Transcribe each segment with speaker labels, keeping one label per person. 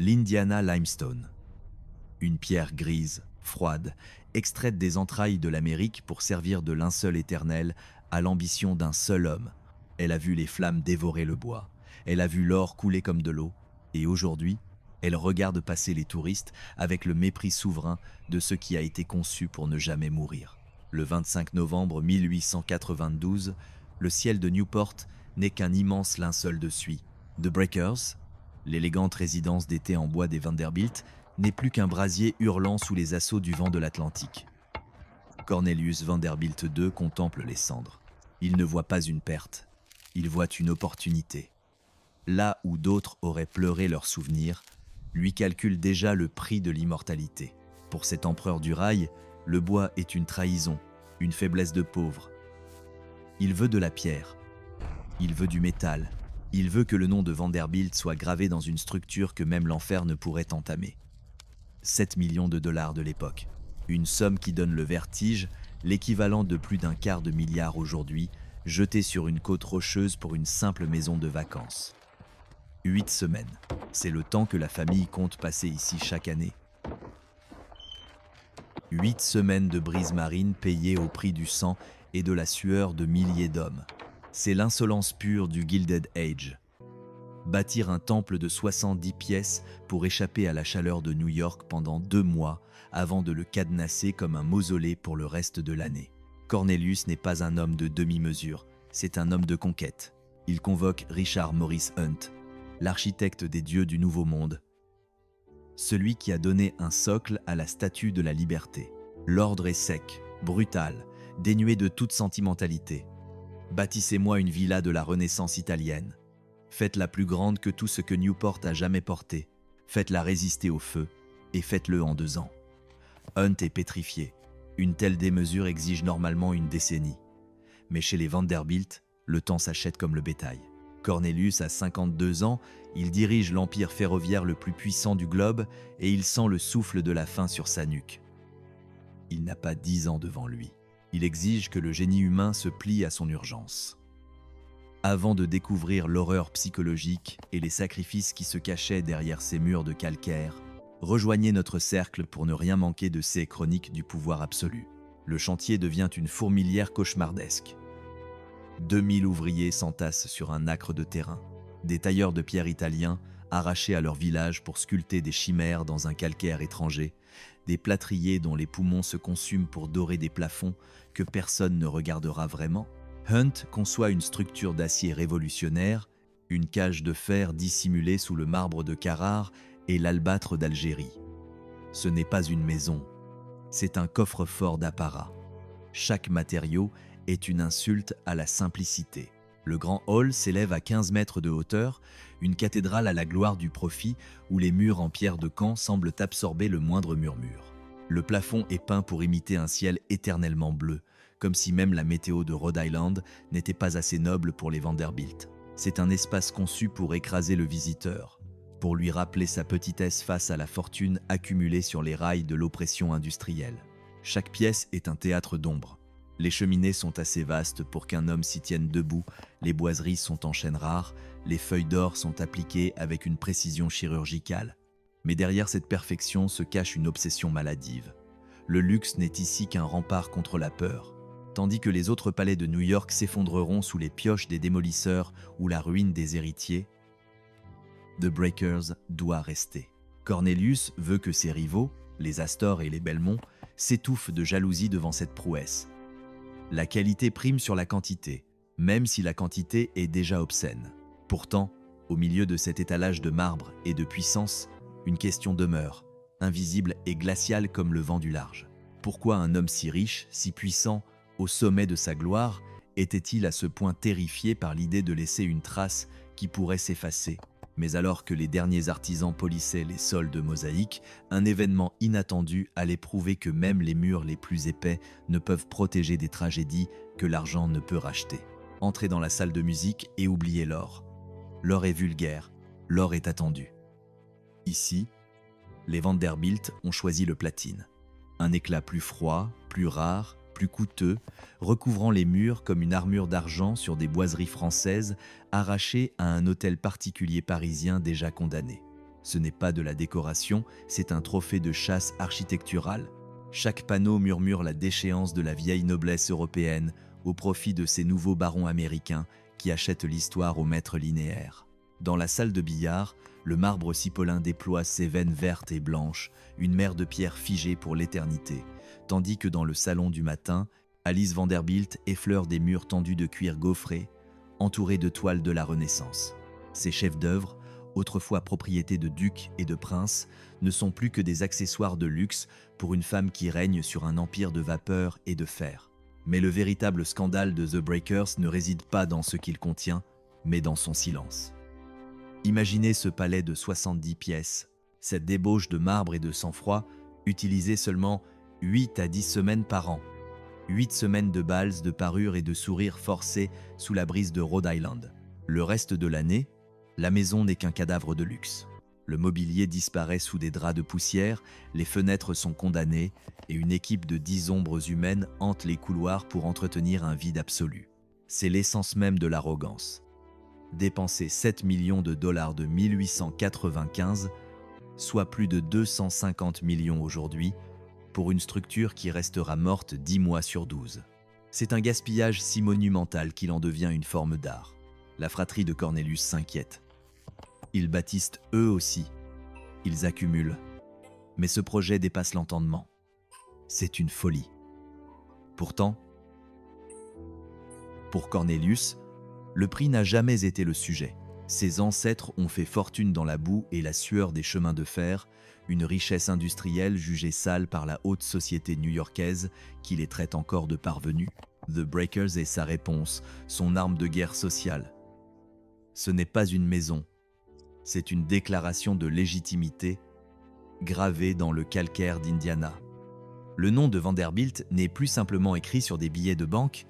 Speaker 1: L'Indiana Limestone. Une pierre grise, froide, extraite des entrailles de l'Amérique pour servir de linceul éternel à l'ambition d'un seul homme. Elle a vu les flammes dévorer le bois, elle a vu l'or couler comme de l'eau, et aujourd'hui, elle regarde passer les touristes avec le mépris souverain de ce qui a été conçu pour ne jamais mourir. Le 25 novembre 1892, le ciel de Newport n'est qu'un immense linceul de suie. The Breakers, l'élégante résidence d'été en bois des Vanderbilt, n'est plus qu'un brasier hurlant sous les assauts du vent de l'Atlantique. Cornelius Vanderbilt II contemple les cendres. Il ne voit pas une perte, il voit une opportunité. Là où d'autres auraient pleuré leurs souvenirs, lui calcule déjà le prix de l'immortalité. Pour cet empereur du rail, le bois est une trahison, une faiblesse de pauvre. Il veut de la pierre, il veut du métal, il veut que le nom de Vanderbilt soit gravé dans une structure que même l'enfer ne pourrait entamer. 7 millions de dollars de l'époque, une somme qui donne le vertige, l'équivalent de plus d'un quart de milliard aujourd'hui, jeté sur une côte rocheuse pour une simple maison de vacances. 8 semaines, c'est le temps que la famille compte passer ici chaque année. 8 semaines de brise marine payées au prix du sang et de la sueur de milliers d'hommes. C'est l'insolence pure du Gilded Age. Bâtir un temple de 70 pièces pour échapper à la chaleur de New York pendant 2 mois avant de le cadenasser comme un mausolée pour le reste de l'année. Cornelius n'est pas un homme de demi-mesure, c'est un homme de conquête. Il convoque Richard Morris Hunt, l'architecte des dieux du Nouveau Monde, celui qui a donné un socle à la Statue de la Liberté. L'ordre est sec, brutal, dénué de toute sentimentalité. Bâtissez-moi une villa de la Renaissance italienne. Faites-la plus grande que tout ce que Newport a jamais porté. Faites-la résister au feu, et faites-le en 2 ans. Hunt est pétrifié. Une telle démesure exige normalement une décennie. Mais chez les Vanderbilt, le temps s'achète comme le bétail. Cornelius a 52 ans, il dirige l'empire ferroviaire le plus puissant du globe et il sent le souffle de la faim sur sa nuque. Il n'a pas 10 ans devant lui. Il exige que le génie humain se plie à son urgence. Avant de découvrir l'horreur psychologique et les sacrifices qui se cachaient derrière ces murs de calcaire, rejoignez notre cercle pour ne rien manquer de ces chroniques du pouvoir absolu. Le chantier devient une fourmilière cauchemardesque. 2000 ouvriers s'entassent sur un acre de terrain. Des tailleurs de pierre italiens, arrachés à leur village pour sculpter des chimères dans un calcaire étranger, des plâtriers dont les poumons se consument pour dorer des plafonds que personne ne regardera vraiment. Hunt conçoit une structure d'acier révolutionnaire, une cage de fer dissimulée sous le marbre de Carrare et l'albâtre d'Algérie. Ce n'est pas une maison, c'est un coffre-fort d'apparat. Chaque matériau est une insulte à la simplicité. Le grand hall s'élève à 15 mètres de hauteur, une cathédrale à la gloire du profit où les murs en pierre de Caen semblent absorber le moindre murmure. Le plafond est peint pour imiter un ciel éternellement bleu, comme si même la météo de Rhode Island n'était pas assez noble pour les Vanderbilt. C'est un espace conçu pour écraser le visiteur, pour lui rappeler sa petitesse face à la fortune accumulée sur les rails de l'oppression industrielle. Chaque pièce est un théâtre d'ombre. Les cheminées sont assez vastes pour qu'un homme s'y tienne debout, les boiseries sont en chêne rare, les feuilles d'or sont appliquées avec une précision chirurgicale. Mais derrière cette perfection se cache une obsession maladive. Le luxe n'est ici qu'un rempart contre la peur. Tandis que les autres palais de New York s'effondreront sous les pioches des démolisseurs ou la ruine des héritiers, The Breakers doit rester. Cornelius veut que ses rivaux, les Astor et les Belmont, s'étouffent de jalousie devant cette prouesse. La qualité prime sur la quantité, même si la quantité est déjà obscène. Pourtant, au milieu de cet étalage de marbre et de puissance, une question demeure, invisible et glaciale comme le vent du large. Pourquoi un homme si riche, si puissant, au sommet de sa gloire, était-il à ce point terrifié par l'idée de laisser une trace qui pourrait s'effacer? Mais alors que les derniers artisans polissaient les sols de mosaïque, un événement inattendu allait prouver que même les murs les plus épais ne peuvent protéger des tragédies que l'argent ne peut racheter. Entrez dans la salle de musique et oubliez l'or. L'or est vulgaire, l'or est attendu. Ici, les Vanderbilt ont choisi le platine. Un éclat plus froid, plus rare, plus coûteux, recouvrant les murs comme une armure d'argent sur des boiseries françaises arrachées à un hôtel particulier parisien déjà condamné. Ce n'est pas de la décoration, c'est un trophée de chasse architecturale. Chaque panneau murmure la déchéance de la vieille noblesse européenne au profit de ces nouveaux barons américains qui achètent l'histoire au maître linéaire. Dans la salle de billard, le marbre cipolin déploie ses veines vertes et blanches, une mer de pierre figée pour l'éternité, tandis que dans le salon du matin, Alice Vanderbilt effleure des murs tendus de cuir gaufré, entourés de toiles de la Renaissance. Ces chefs-d'œuvre, autrefois propriété de ducs et de princes, ne sont plus que des accessoires de luxe pour une femme qui règne sur un empire de vapeur et de fer. Mais le véritable scandale de The Breakers ne réside pas dans ce qu'il contient, mais dans son silence. Imaginez ce palais de 70 pièces, cette débauche de marbre et de sang-froid, utilisée seulement 8 à 10 semaines par an. 8 semaines de bals, de parures et de sourires forcés sous la brise de Rhode Island. Le reste de l'année, la maison n'est qu'un cadavre de luxe. Le mobilier disparaît sous des draps de poussière, les fenêtres sont condamnées et une équipe de 10 ombres humaines hante les couloirs pour entretenir un vide absolu. C'est l'essence même de l'arrogance. Dépenser 7 millions de dollars de 1895, soit plus de 250 millions aujourd'hui, pour une structure qui restera morte 10 mois sur 12. C'est un gaspillage si monumental qu'il en devient une forme d'art. La fratrie de Cornelius s'inquiète. Ils bâtissent eux aussi. Ils accumulent. Mais ce projet dépasse l'entendement. C'est une folie. Pourtant, pour Cornelius, le prix n'a jamais été le sujet. Ses ancêtres ont fait fortune dans la boue et la sueur des chemins de fer, une richesse industrielle jugée sale par la haute société new-yorkaise qui les traite encore de parvenus. The Breakers est sa réponse, son arme de guerre sociale. Ce n'est pas une maison, c'est une déclaration de légitimité gravée dans le calcaire d'Indiana. Le nom de Vanderbilt n'est plus simplement écrit sur des billets de banque,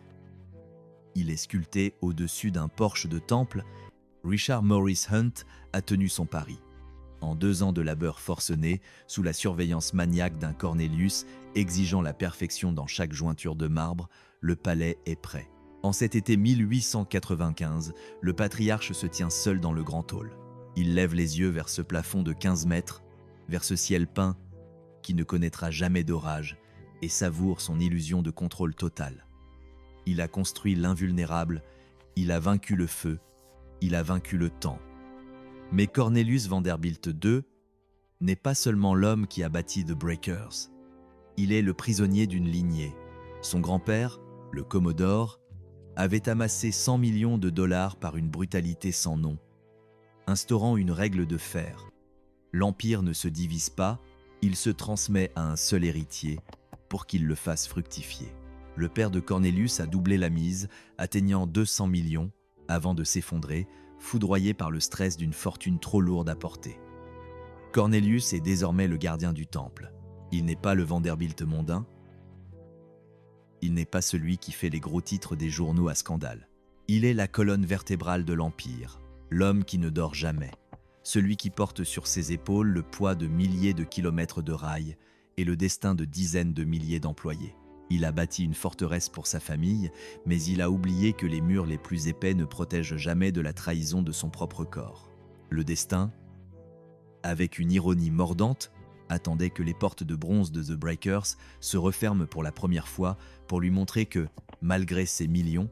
Speaker 1: il est sculpté au-dessus d'un porche de temple. Richard Morris Hunt a tenu son pari. En 2 ans de labeur forcené, sous la surveillance maniaque d'un Cornelius exigeant la perfection dans chaque jointure de marbre, le palais est prêt. En cet été 1895, le patriarche se tient seul dans le grand hall. Il lève les yeux vers ce plafond de 15 mètres, vers ce ciel peint qui ne connaîtra jamais d'orage et savoure son illusion de contrôle total. Il a construit l'invulnérable, il a vaincu le feu, il a vaincu le temps. Mais Cornelius Vanderbilt II n'est pas seulement l'homme qui a bâti The Breakers. Il est le prisonnier d'une lignée. Son grand-père, le Commodore, avait amassé 100 millions de dollars par une brutalité sans nom, instaurant une règle de fer. L'empire ne se divise pas, il se transmet à un seul héritier pour qu'il le fasse fructifier. Le père de Cornelius a doublé la mise, atteignant 200 millions, avant de s'effondrer, foudroyé par le stress d'une fortune trop lourde à porter. Cornelius est désormais le gardien du temple. Il n'est pas le Vanderbilt mondain. Il n'est pas celui qui fait les gros titres des journaux à scandale. Il est la colonne vertébrale de l'Empire, l'homme qui ne dort jamais, celui qui porte sur ses épaules le poids de milliers de kilomètres de rails et le destin de dizaines de milliers d'employés. Il a bâti une forteresse pour sa famille, mais il a oublié que les murs les plus épais ne protègent jamais de la trahison de son propre corps. Le destin, avec une ironie mordante, attendait que les portes de bronze de The Breakers se referment pour la première fois pour lui montrer que, malgré ses millions,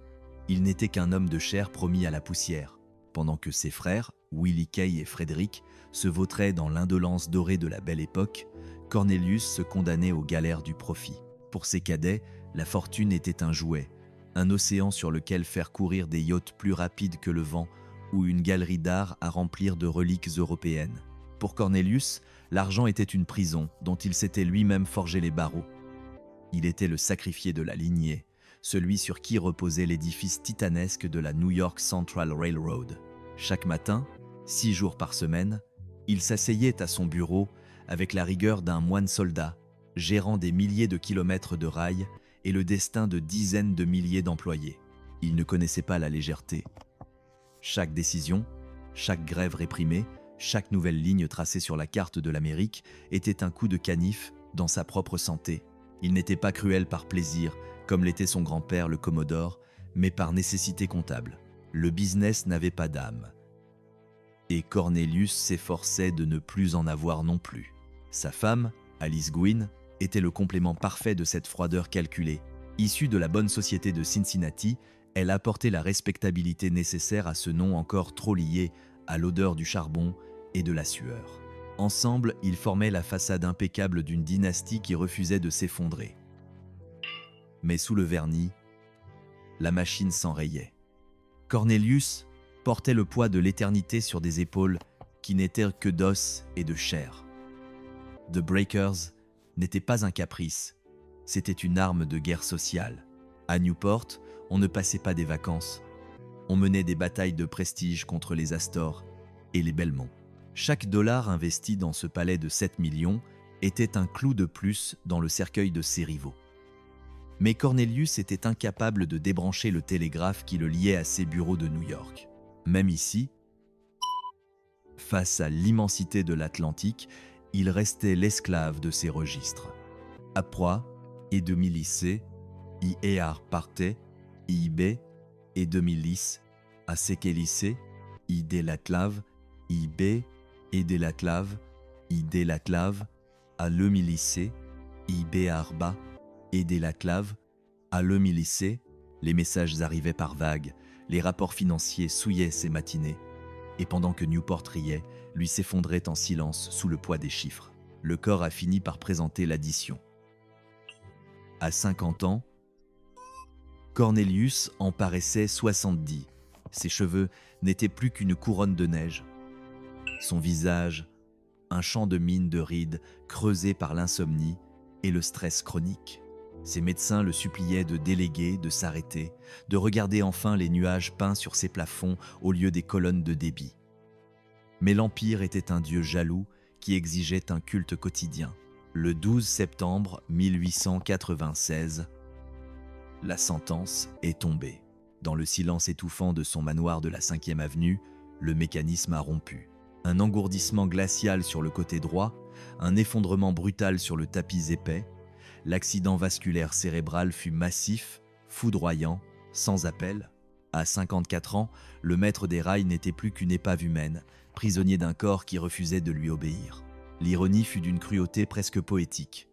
Speaker 1: il n'était qu'un homme de chair promis à la poussière, pendant que ses frères, Willie Kay et Frederick, se vautraient dans l'indolence dorée de la belle époque. Cornelius se condamnait aux galères du profit. Pour ses cadets, la fortune était un jouet, un océan sur lequel faire courir des yachts plus rapides que le vent ou une galerie d'art à remplir de reliques européennes. Pour Cornelius, l'argent était une prison dont il s'était lui-même forgé les barreaux. Il était le sacrifié de la lignée, celui sur qui reposait l'édifice titanesque de la New York Central Railroad. Chaque matin, 6 jours par semaine, il s'asseyait à son bureau avec la rigueur d'un moine soldat, gérant des milliers de kilomètres de rails et le destin de dizaines de milliers d'employés. Il ne connaissait pas la légèreté. Chaque décision, chaque grève réprimée, chaque nouvelle ligne tracée sur la carte de l'Amérique était un coup de canif dans sa propre santé. Il n'était pas cruel par plaisir, comme l'était son grand-père le Commodore, mais par nécessité comptable. Le business n'avait pas d'âme. et Cornelius s'efforçait de ne plus en avoir non plus. Sa femme, Alice Gwynne, était le complément parfait de cette froideur calculée. Issue de la bonne société de Cincinnati, elle apportait la respectabilité nécessaire à ce nom encore trop lié à l'odeur du charbon et de la sueur. Ensemble, ils formaient la façade impeccable d'une dynastie qui refusait de s'effondrer. Mais sous le vernis, la machine s'enrayait. Cornelius portait le poids de l'éternité sur des épaules qui n'étaient que d'os et de chair. The Breakers n'était pas un caprice, c'était une arme de guerre sociale. À Newport, on ne passait pas des vacances. On menait des batailles de prestige contre les Astor et les Belmont. Chaque dollar investi dans ce palais de 7 millions était un clou de plus dans le cercueil de ses rivaux. Mais Cornelius était incapable de débrancher le télégraphe qui le liait à ses bureaux de New York. Même ici, face à l'immensité de l'Atlantique, il restait l'esclave de ses registres. À proie et de lycée, IER partait, IB et de milice, à Sekelice, ID l'Atlave, IB et de l'Atlave, ID l'Atlave, à le milice, IB Arba et de l'Atlave, à le milice, les messages arrivaient par vagues, les rapports financiers souillaient ses matinées, et pendant que Newport riait, lui s'effondrait en silence sous le poids des chiffres. Le corps a fini par présenter l'addition. À 50 ans, Cornelius en paraissait 70. Ses cheveux n'étaient plus qu'une couronne de neige. Son visage, un champ de mine de rides creusé par l'insomnie et le stress chronique. Ses médecins le suppliaient de déléguer, de s'arrêter, de regarder enfin les nuages peints sur ses plafonds au lieu des colonnes de débit. Mais l'Empire était un dieu jaloux qui exigeait un culte quotidien. Le 12 septembre 1896, la sentence est tombée. Dans le silence étouffant de son manoir de la 5e avenue, le mécanisme a rompu. Un engourdissement glacial sur le côté droit, un effondrement brutal sur le tapis épais. L'accident vasculaire cérébral fut massif, foudroyant, sans appel. À 54 ans, le maître des rails n'était plus qu'une épave humaine, prisonnier d'un corps qui refusait de lui obéir. L'ironie fut d'une cruauté presque poétique.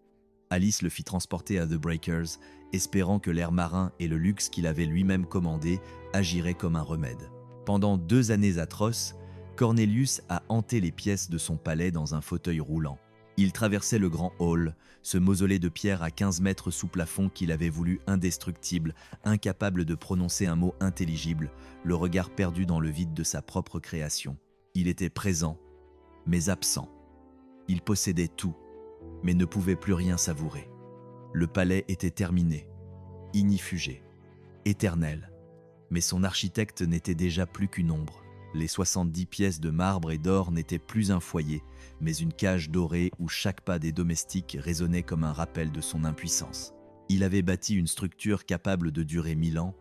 Speaker 1: Alice le fit transporter à The Breakers, espérant que l'air marin et le luxe qu'il avait lui-même commandé agiraient comme un remède. Pendant 2 années atroces, Cornelius a hanté les pièces de son palais dans un fauteuil roulant. Il traversait le grand hall, ce mausolée de pierre à 15 mètres sous plafond qu'il avait voulu indestructible, incapable de prononcer un mot intelligible, le regard perdu dans le vide de sa propre création. Il était présent, mais absent. Il possédait tout, mais ne pouvait plus rien savourer. Le palais était terminé, ignifugé, éternel, mais son architecte n'était déjà plus qu'une ombre. Les 70 pièces de marbre et d'or n'étaient plus un foyer, mais une cage dorée où chaque pas des domestiques résonnait comme un rappel de son impuissance. Il avait bâti une structure capable de durer 1000 ans,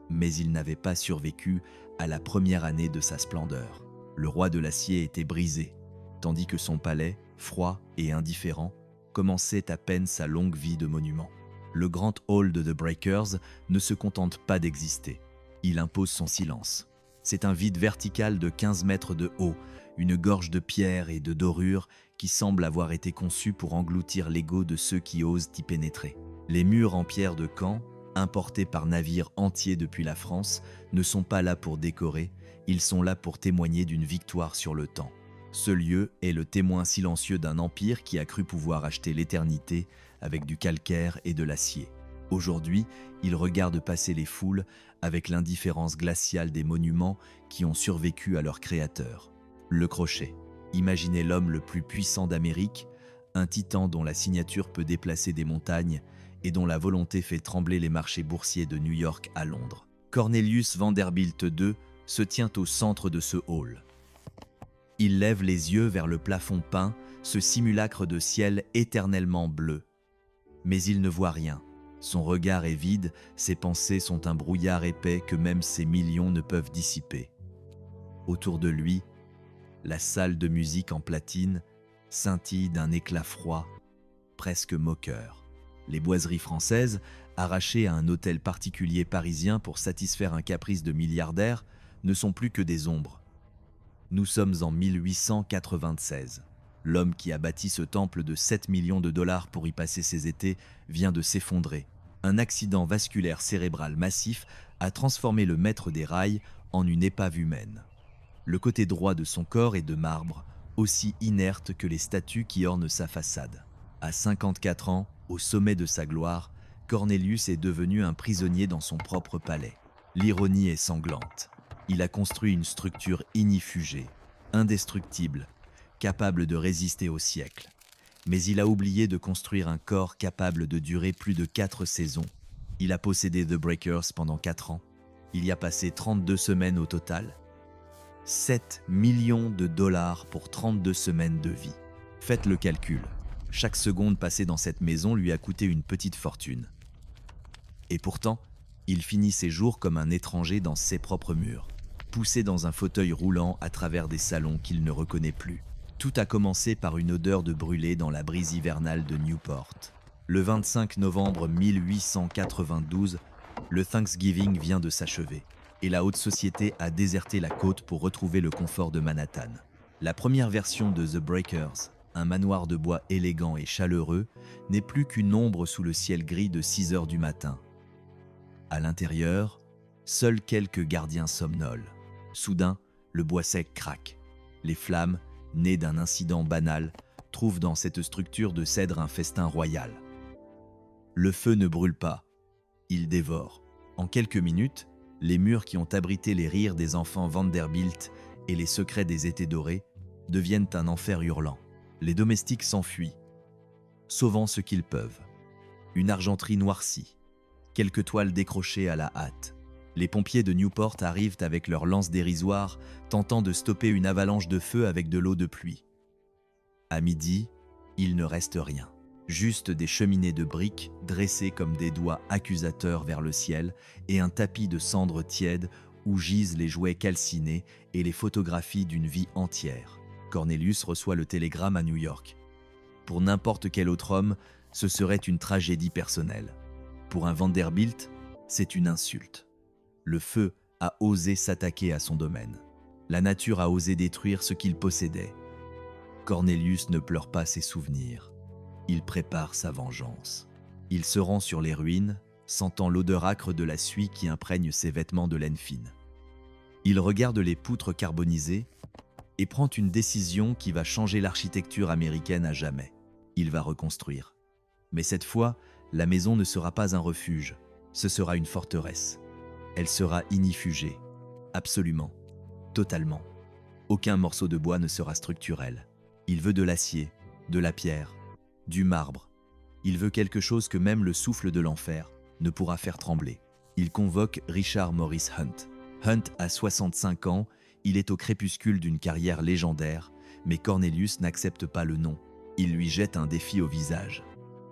Speaker 1: mais il n'avait pas survécu à la première année de sa splendeur. Le roi de l'acier était brisé, tandis que son palais, froid et indifférent, commençait à peine sa longue vie de monument. Le grand hall de The Breakers ne se contente pas d'exister. Il impose son silence. C'est un vide vertical de 15 mètres de haut, une gorge de pierre et de dorure qui semble avoir été conçue pour engloutir l'ego de ceux qui osent y pénétrer. Les murs en pierre de Caen, importés par navires entiers depuis la France, ne sont pas là pour décorer, ils sont là pour témoigner d'une victoire sur le temps. Ce lieu est le témoin silencieux d'un empire qui a cru pouvoir acheter l'éternité avec du calcaire et de l'acier. Aujourd'hui, il regarde passer les foules avec l'indifférence glaciale des monuments qui ont survécu à leur créateur. Le crochet. Imaginez l'homme le plus puissant d'Amérique, un titan dont la signature peut déplacer des montagnes et dont la volonté fait trembler les marchés boursiers de New York à Londres. Cornelius Vanderbilt II se tient au centre de ce hall. Il lève les yeux vers le plafond peint, ce simulacre de ciel éternellement bleu. Mais il ne voit rien. Son regard est vide, ses pensées sont un brouillard épais que même ses millions ne peuvent dissiper. Autour de lui, la salle de musique en platine scintille d'un éclat froid, presque moqueur. Les boiseries françaises, arrachées à un hôtel particulier parisien pour satisfaire un caprice de milliardaire, ne sont plus que des ombres. Nous sommes en 1896. L'homme qui a bâti ce temple de 7 millions de dollars pour y passer ses étés vient de s'effondrer. Un accident vasculaire cérébral massif a transformé le maître des rails en une épave humaine. Le côté droit de son corps est de marbre, aussi inerte que les statues qui ornent sa façade. À 54 ans, au sommet de sa gloire, Cornelius est devenu un prisonnier dans son propre palais. L'ironie est sanglante. Il a construit une structure ignifugée, indestructible, capable de résister au siècle. Mais il a oublié de construire un corps capable de durer plus de 4 saisons. Il a possédé The Breakers pendant 4 ans. Il y a passé 32 semaines au total. 7 millions de dollars pour 32 semaines de vie. Faites le calcul. Chaque seconde passée dans cette maison lui a coûté une petite fortune. Et pourtant, il finit ses jours comme un étranger dans ses propres murs, poussé dans un fauteuil roulant à travers des salons qu'il ne reconnaît plus. Tout a commencé par une odeur de brûlé dans la brise hivernale de Newport. Le 25 novembre 1892, le Thanksgiving vient de s'achever, et la haute société a déserté la côte pour retrouver le confort de Manhattan. La première version de The Breakers, un manoir de bois élégant et chaleureux, n'est plus qu'une ombre sous le ciel gris de 6 heures du matin. À l'intérieur, seuls quelques gardiens somnolent. Soudain, le bois sec craque. Les flammes, nées d'un incident banal, trouvent dans cette structure de cèdre un festin royal. Le feu ne brûle pas, il dévore. En quelques minutes, les murs qui ont abrité les rires des enfants Vanderbilt et les secrets des étés dorés deviennent un enfer hurlant. Les domestiques s'enfuient, sauvant ce qu'ils peuvent. Une argenterie noircie, quelques toiles décrochées à la hâte. Les pompiers de Newport arrivent avec leurs lances dérisoires, tentant de stopper une avalanche de feu avec de l'eau de pluie. À midi, il ne reste rien. Juste des cheminées de briques dressées comme des doigts accusateurs vers le ciel et un tapis de cendres tièdes où gisent les jouets calcinés et les photographies d'une vie entière. Cornelius reçoit le télégramme à New York. Pour n'importe quel autre homme, ce serait une tragédie personnelle. Pour un Vanderbilt, c'est une insulte. Le feu a osé s'attaquer à son domaine. La nature a osé détruire ce qu'il possédait. Cornelius ne pleure pas ses souvenirs. Il prépare sa vengeance. Il se rend sur les ruines, sentant l'odeur âcre de la suie qui imprègne ses vêtements de laine fine. Il regarde les poutres carbonisées et prend une décision qui va changer l'architecture américaine à jamais. Il va reconstruire. Mais cette fois, la maison ne sera pas un refuge, ce sera une forteresse. Elle sera ignifugée, absolument, totalement. Aucun morceau de bois ne sera structurel. Il veut de l'acier, de la pierre, du marbre. Il veut quelque chose que même le souffle de l'enfer ne pourra faire trembler. Il convoque Richard Morris Hunt. Hunt a 65 ans, il est au crépuscule d'une carrière légendaire, mais Cornelius n'accepte pas le nom. Il lui jette un défi au visage.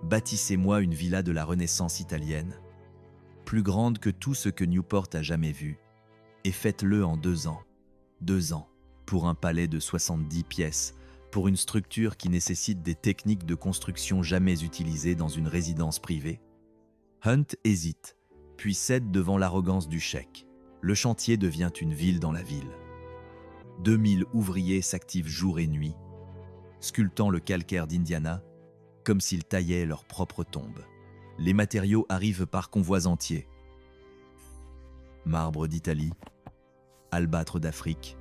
Speaker 1: Bâtissez-moi une villa de la Renaissance italienne, plus grande que tout ce que Newport a jamais vu, et faites-le en 2 ans. 2 ans, pour un palais de 70 pièces, pour une structure qui nécessite des techniques de construction jamais utilisées dans une résidence privée. Hunt hésite, puis cède devant l'arrogance du chèque. Le chantier devient une ville dans la ville. 2000 ouvriers s'activent jour et nuit, sculptant le calcaire d'Indiana, comme s'ils taillaient leur propre tombe. Les matériaux arrivent par convois entiers. Marbre d'Italie, albâtre d'Afrique,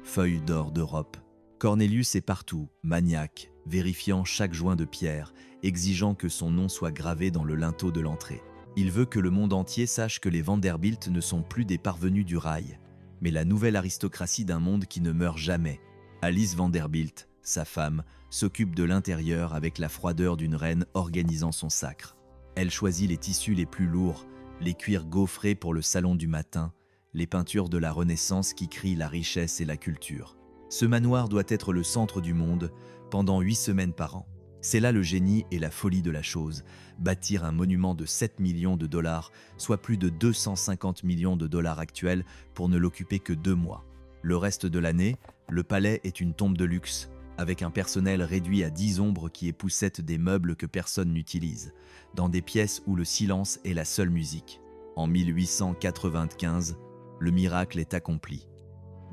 Speaker 1: feuilles d'or d'Europe. Cornelius est partout, maniaque, vérifiant chaque joint de pierre, exigeant que son nom soit gravé dans le linteau de l'entrée. Il veut que le monde entier sache que les Vanderbilt ne sont plus des parvenus du rail, mais la nouvelle aristocratie d'un monde qui ne meurt jamais. Alice Vanderbilt, sa femme, s'occupe de l'intérieur avec la froideur d'une reine organisant son sacre. Elle choisit les tissus les plus lourds, les cuirs gaufrés pour le salon du matin, les peintures de la Renaissance qui crient la richesse et la culture. Ce manoir doit être le centre du monde pendant 8 semaines par an. C'est là le génie et la folie de la chose, bâtir un monument de 7 millions de dollars, soit plus de 250 millions de dollars actuels pour ne l'occuper que 2 mois. Le reste de l'année, le palais est une tombe de luxe, avec un personnel réduit à 10 ombres qui époussette des meubles que personne n'utilise, dans des pièces où le silence est la seule musique. En 1895, le miracle est accompli.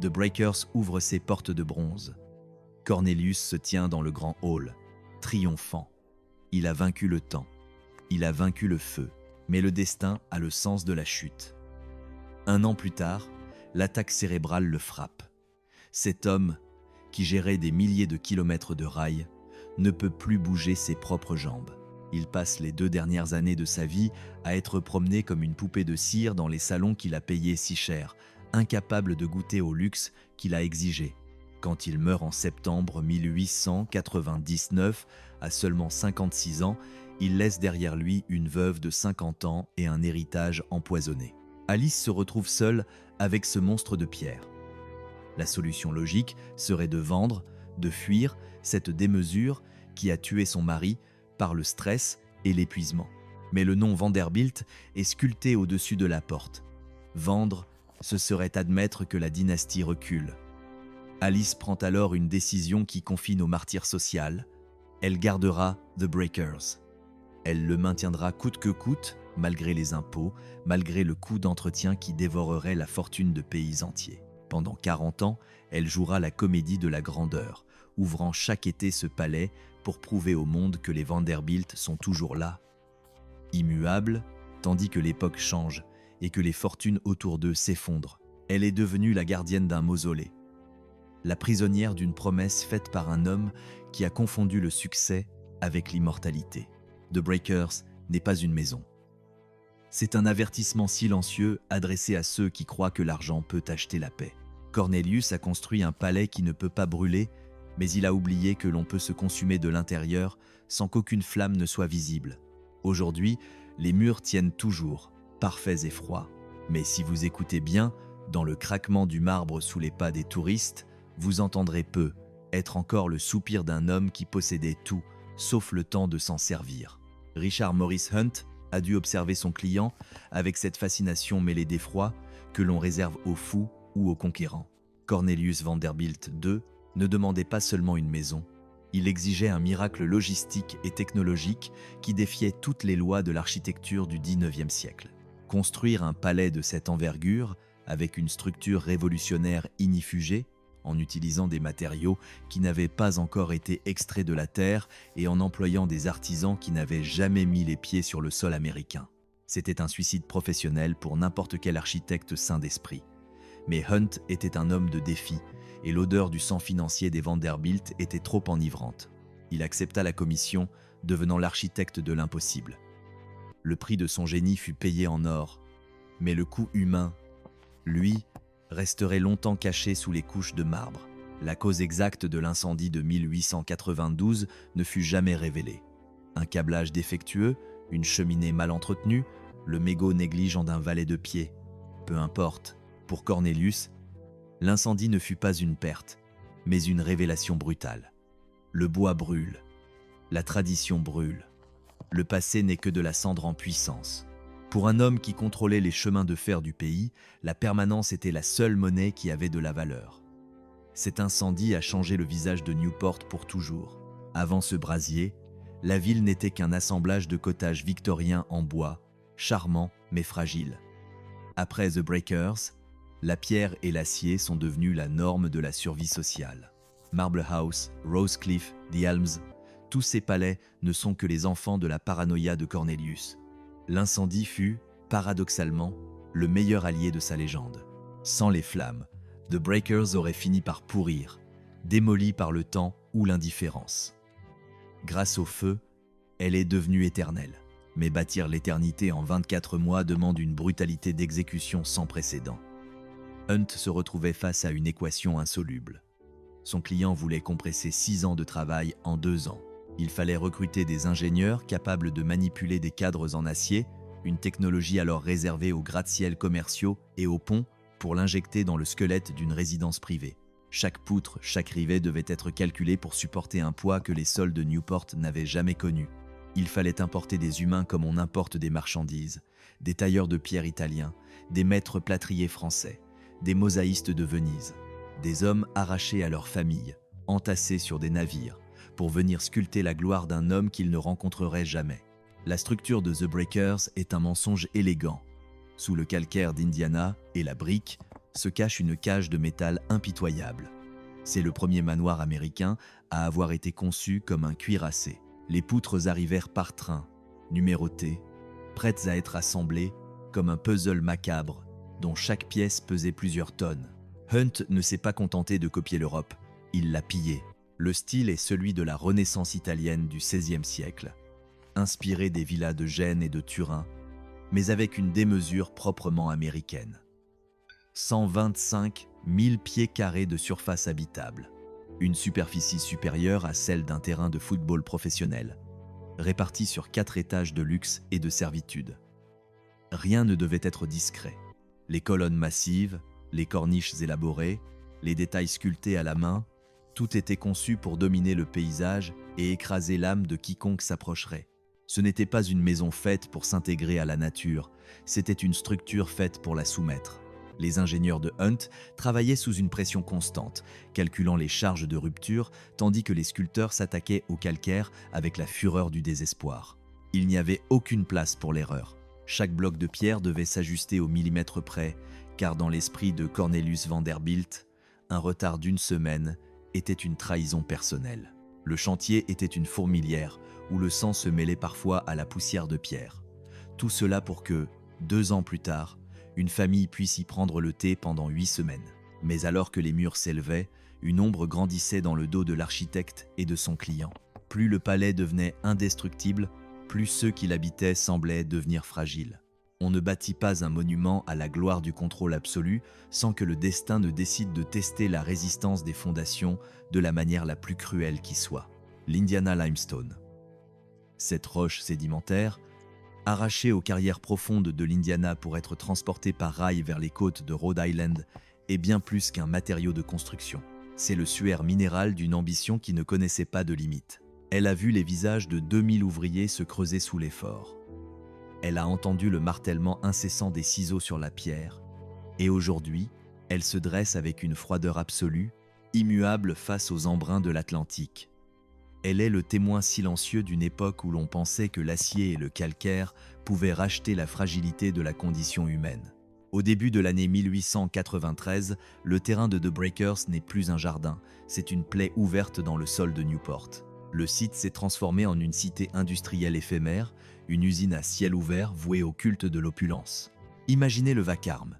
Speaker 1: The Breakers ouvre ses portes de bronze. Cornelius se tient dans le grand hall, triomphant. Il a vaincu le temps, il a vaincu le feu, mais le destin a le sens de la chute. 1 an plus tard, l'attaque cérébrale le frappe. Cet homme, qui gérait des milliers de kilomètres de rails, ne peut plus bouger ses propres jambes. Il passe les 2 dernières années de sa vie à être promené comme une poupée de cire dans les salons qu'il a payés si cher, incapable de goûter au luxe qu'il a exigé. Quand il meurt en septembre 1899, à seulement 56 ans, il laisse derrière lui une veuve de 50 ans et un héritage empoisonné. Alice se retrouve seule avec ce monstre de pierre. La solution logique serait de vendre, de fuir cette démesure qui a tué son mari par le stress et l'épuisement. Mais le nom Vanderbilt est sculpté au-dessus de la porte. Vendre, ce serait admettre que la dynastie recule. Alice prend alors une décision qui confine au martyre social. Elle gardera The Breakers. Elle le maintiendra coûte que coûte, malgré les impôts, malgré le coût d'entretien qui dévorerait la fortune de pays entiers. Pendant 40 ans, elle jouera la comédie de la grandeur, ouvrant chaque été ce palais pour prouver au monde que les Vanderbilt sont toujours là, immuables, tandis que l'époque change et que les fortunes autour d'eux s'effondrent. Elle est devenue la gardienne d'un mausolée, la prisonnière d'une promesse faite par un homme qui a confondu le succès avec l'immortalité. The Breakers n'est pas une maison. C'est un avertissement silencieux adressé à ceux qui croient que l'argent peut acheter la paix. Cornelius a construit un palais qui ne peut pas brûler, mais il a oublié que l'on peut se consumer de l'intérieur sans qu'aucune flamme ne soit visible. Aujourd'hui, les murs tiennent toujours, parfaits et froids. Mais si vous écoutez bien, dans le craquement du marbre sous les pas des touristes, vous entendrez peu être encore le soupir d'un homme qui possédait tout, sauf le temps de s'en servir. Richard Maurice Hunt a dû observer son client avec cette fascination mêlée d'effroi que l'on réserve aux fous ou aux conquérants. Cornelius Vanderbilt II ne demandait pas seulement une maison, il exigeait un miracle logistique et technologique qui défiait toutes les lois de l'architecture du XIXe siècle. Construire un palais de cette envergure, avec une structure révolutionnaire ignifugée, en utilisant des matériaux qui n'avaient pas encore été extraits de la terre et en employant des artisans qui n'avaient jamais mis les pieds sur le sol américain. C'était un suicide professionnel pour n'importe quel architecte sain d'esprit. Mais Hunt était un homme de défi, et l'odeur du sang financier des Vanderbilt était trop enivrante. Il accepta la commission, devenant l'architecte de l'impossible. Le prix de son génie fut payé en or, mais le coût humain, lui, resterait longtemps caché sous les couches de marbre. La cause exacte de l'incendie de 1892 ne fut jamais révélée. Un câblage défectueux, une cheminée mal entretenue, le mégot négligent d'un valet de pied. Peu importe, pour Cornelius, l'incendie ne fut pas une perte, mais une révélation brutale. Le bois brûle, la tradition brûle, le passé n'est que de la cendre en puissance. Pour un homme qui contrôlait les chemins de fer du pays, la permanence était la seule monnaie qui avait de la valeur. Cet incendie a changé le visage de Newport pour toujours. Avant ce brasier, la ville n'était qu'un assemblage de cottages victoriens en bois, charmants mais fragiles. Après The Breakers, la pierre et l'acier sont devenus la norme de la survie sociale. Marble House, Rosecliff, The Elms, tous ces palais ne sont que les enfants de la paranoïa de Cornelius. L'incendie fut, paradoxalement, le meilleur allié de sa légende. Sans les flammes, The Breakers aurait fini par pourrir, démolie par le temps ou l'indifférence. Grâce au feu, elle est devenue éternelle. Mais bâtir l'éternité en 24 mois demande une brutalité d'exécution sans précédent. Hunt se retrouvait face à une équation insoluble. Son client voulait compresser 6 ans de travail en 2 ans. Il fallait recruter des ingénieurs capables de manipuler des cadres en acier, une technologie alors réservée aux gratte-ciels commerciaux et aux ponts pour l'injecter dans le squelette d'une résidence privée. Chaque poutre, chaque rivet devait être calculé pour supporter un poids que les sols de Newport n'avaient jamais connu. Il fallait importer des humains comme on importe des marchandises, des tailleurs de pierre italiens, des maîtres plâtriers français, des mosaïstes de Venise, des hommes arrachés à leur famille, entassés sur des navires, pour venir sculpter la gloire d'un homme qu'ils ne rencontreraient jamais. La structure de The Breakers est un mensonge élégant. Sous le calcaire d'Indiana et la brique, se cache une cage de métal impitoyable. C'est le premier manoir américain à avoir été conçu comme un cuirassé. Les poutres arrivèrent par train, numérotées, prêtes à être assemblées comme un puzzle macabre dont chaque pièce pesait plusieurs tonnes. Hunt ne s'est pas contenté de copier l'Europe, il l'a pillée. Le style est celui de la Renaissance italienne du XVIe siècle, inspiré des villas de Gênes et de Turin, mais avec une démesure proprement américaine. 125 000 pieds carrés de surface habitable, une superficie supérieure à celle d'un terrain de football professionnel, répartie sur 4 étages de luxe et de servitude. Rien ne devait être discret. Les colonnes massives, les corniches élaborées, les détails sculptés à la main, tout était conçu pour dominer le paysage et écraser l'âme de quiconque s'approcherait. Ce n'était pas une maison faite pour s'intégrer à la nature, c'était une structure faite pour la soumettre. Les ingénieurs de Hunt travaillaient sous une pression constante, calculant les charges de rupture, tandis que les sculpteurs s'attaquaient au calcaire avec la fureur du désespoir. Il n'y avait aucune place pour l'erreur. Chaque bloc de pierre devait s'ajuster au millimètre près, car dans l'esprit de Cornelius Vanderbilt, un retard d'1 semaine était une trahison personnelle. Le chantier était une fourmilière, où le sang se mêlait parfois à la poussière de pierre. Tout cela pour que, 2 ans plus tard, une famille puisse y prendre le thé pendant 8 semaines. Mais alors que les murs s'élevaient, une ombre grandissait dans le dos de l'architecte et de son client. Plus le palais devenait indestructible, plus ceux qui l'habitaient semblaient devenir fragiles. On ne bâtit pas un monument à la gloire du contrôle absolu sans que le destin ne décide de tester la résistance des fondations de la manière la plus cruelle qui soit. L'Indiana Limestone. Cette roche sédimentaire, arrachée aux carrières profondes de l'Indiana pour être transportée par rail vers les côtes de Rhode Island, est bien plus qu'un matériau de construction. C'est le suaire minéral d'une ambition qui ne connaissait pas de limite. Elle a vu les visages de 2000 ouvriers se creuser sous l'effort. Elle a entendu le martèlement incessant des ciseaux sur la pierre, et aujourd'hui, elle se dresse avec une froideur absolue, immuable face aux embruns de l'Atlantique. Elle est le témoin silencieux d'une époque où l'on pensait que l'acier et le calcaire pouvaient racheter la fragilité de la condition humaine. Au début de l'année 1893, le terrain de The Breakers n'est plus un jardin, c'est une plaie ouverte dans le sol de Newport. Le site s'est transformé en une cité industrielle éphémère, une usine à ciel ouvert vouée au culte de l'opulence. Imaginez le vacarme.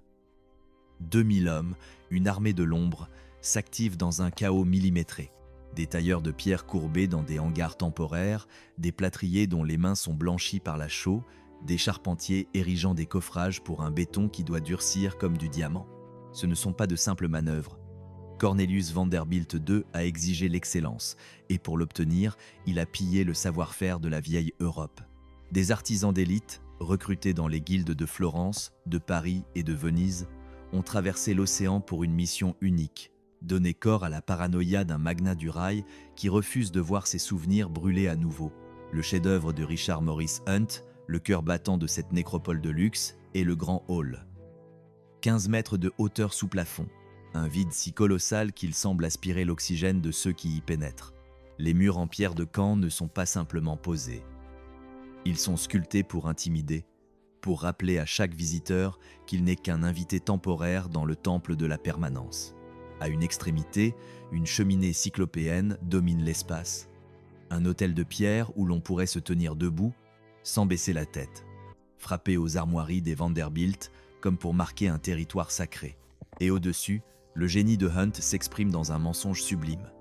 Speaker 1: 2000 hommes, une armée de l'ombre, s'activent dans un chaos millimétré. Des tailleurs de pierre courbés dans des hangars temporaires, des plâtriers dont les mains sont blanchies par la chaux, des charpentiers érigeant des coffrages pour un béton qui doit durcir comme du diamant. Ce ne sont pas de simples manœuvres. Cornelius Vanderbilt II a exigé l'excellence, et pour l'obtenir, il a pillé le savoir-faire de la vieille Europe. Des artisans d'élite, recrutés dans les guildes de Florence, de Paris et de Venise, ont traversé l'océan pour une mission unique, donner corps à la paranoïa d'un magnat du rail qui refuse de voir ses souvenirs brûler à nouveau. Le chef-d'œuvre de Richard Morris Hunt, le cœur battant de cette nécropole de luxe, est le Grand Hall. 15 mètres de hauteur sous plafond, un vide si colossal qu'il semble aspirer l'oxygène de ceux qui y pénètrent. Les murs en pierre de Caen ne sont pas simplement posés. Ils sont sculptés pour intimider, pour rappeler à chaque visiteur qu'il n'est qu'un invité temporaire dans le temple de la permanence. À une extrémité, une cheminée cyclopéenne domine l'espace. Un autel de pierre où l'on pourrait se tenir debout, sans baisser la tête, frappé aux armoiries des Vanderbilt comme pour marquer un territoire sacré. Et au-dessus, le génie de Hunt s'exprime dans un mensonge sublime.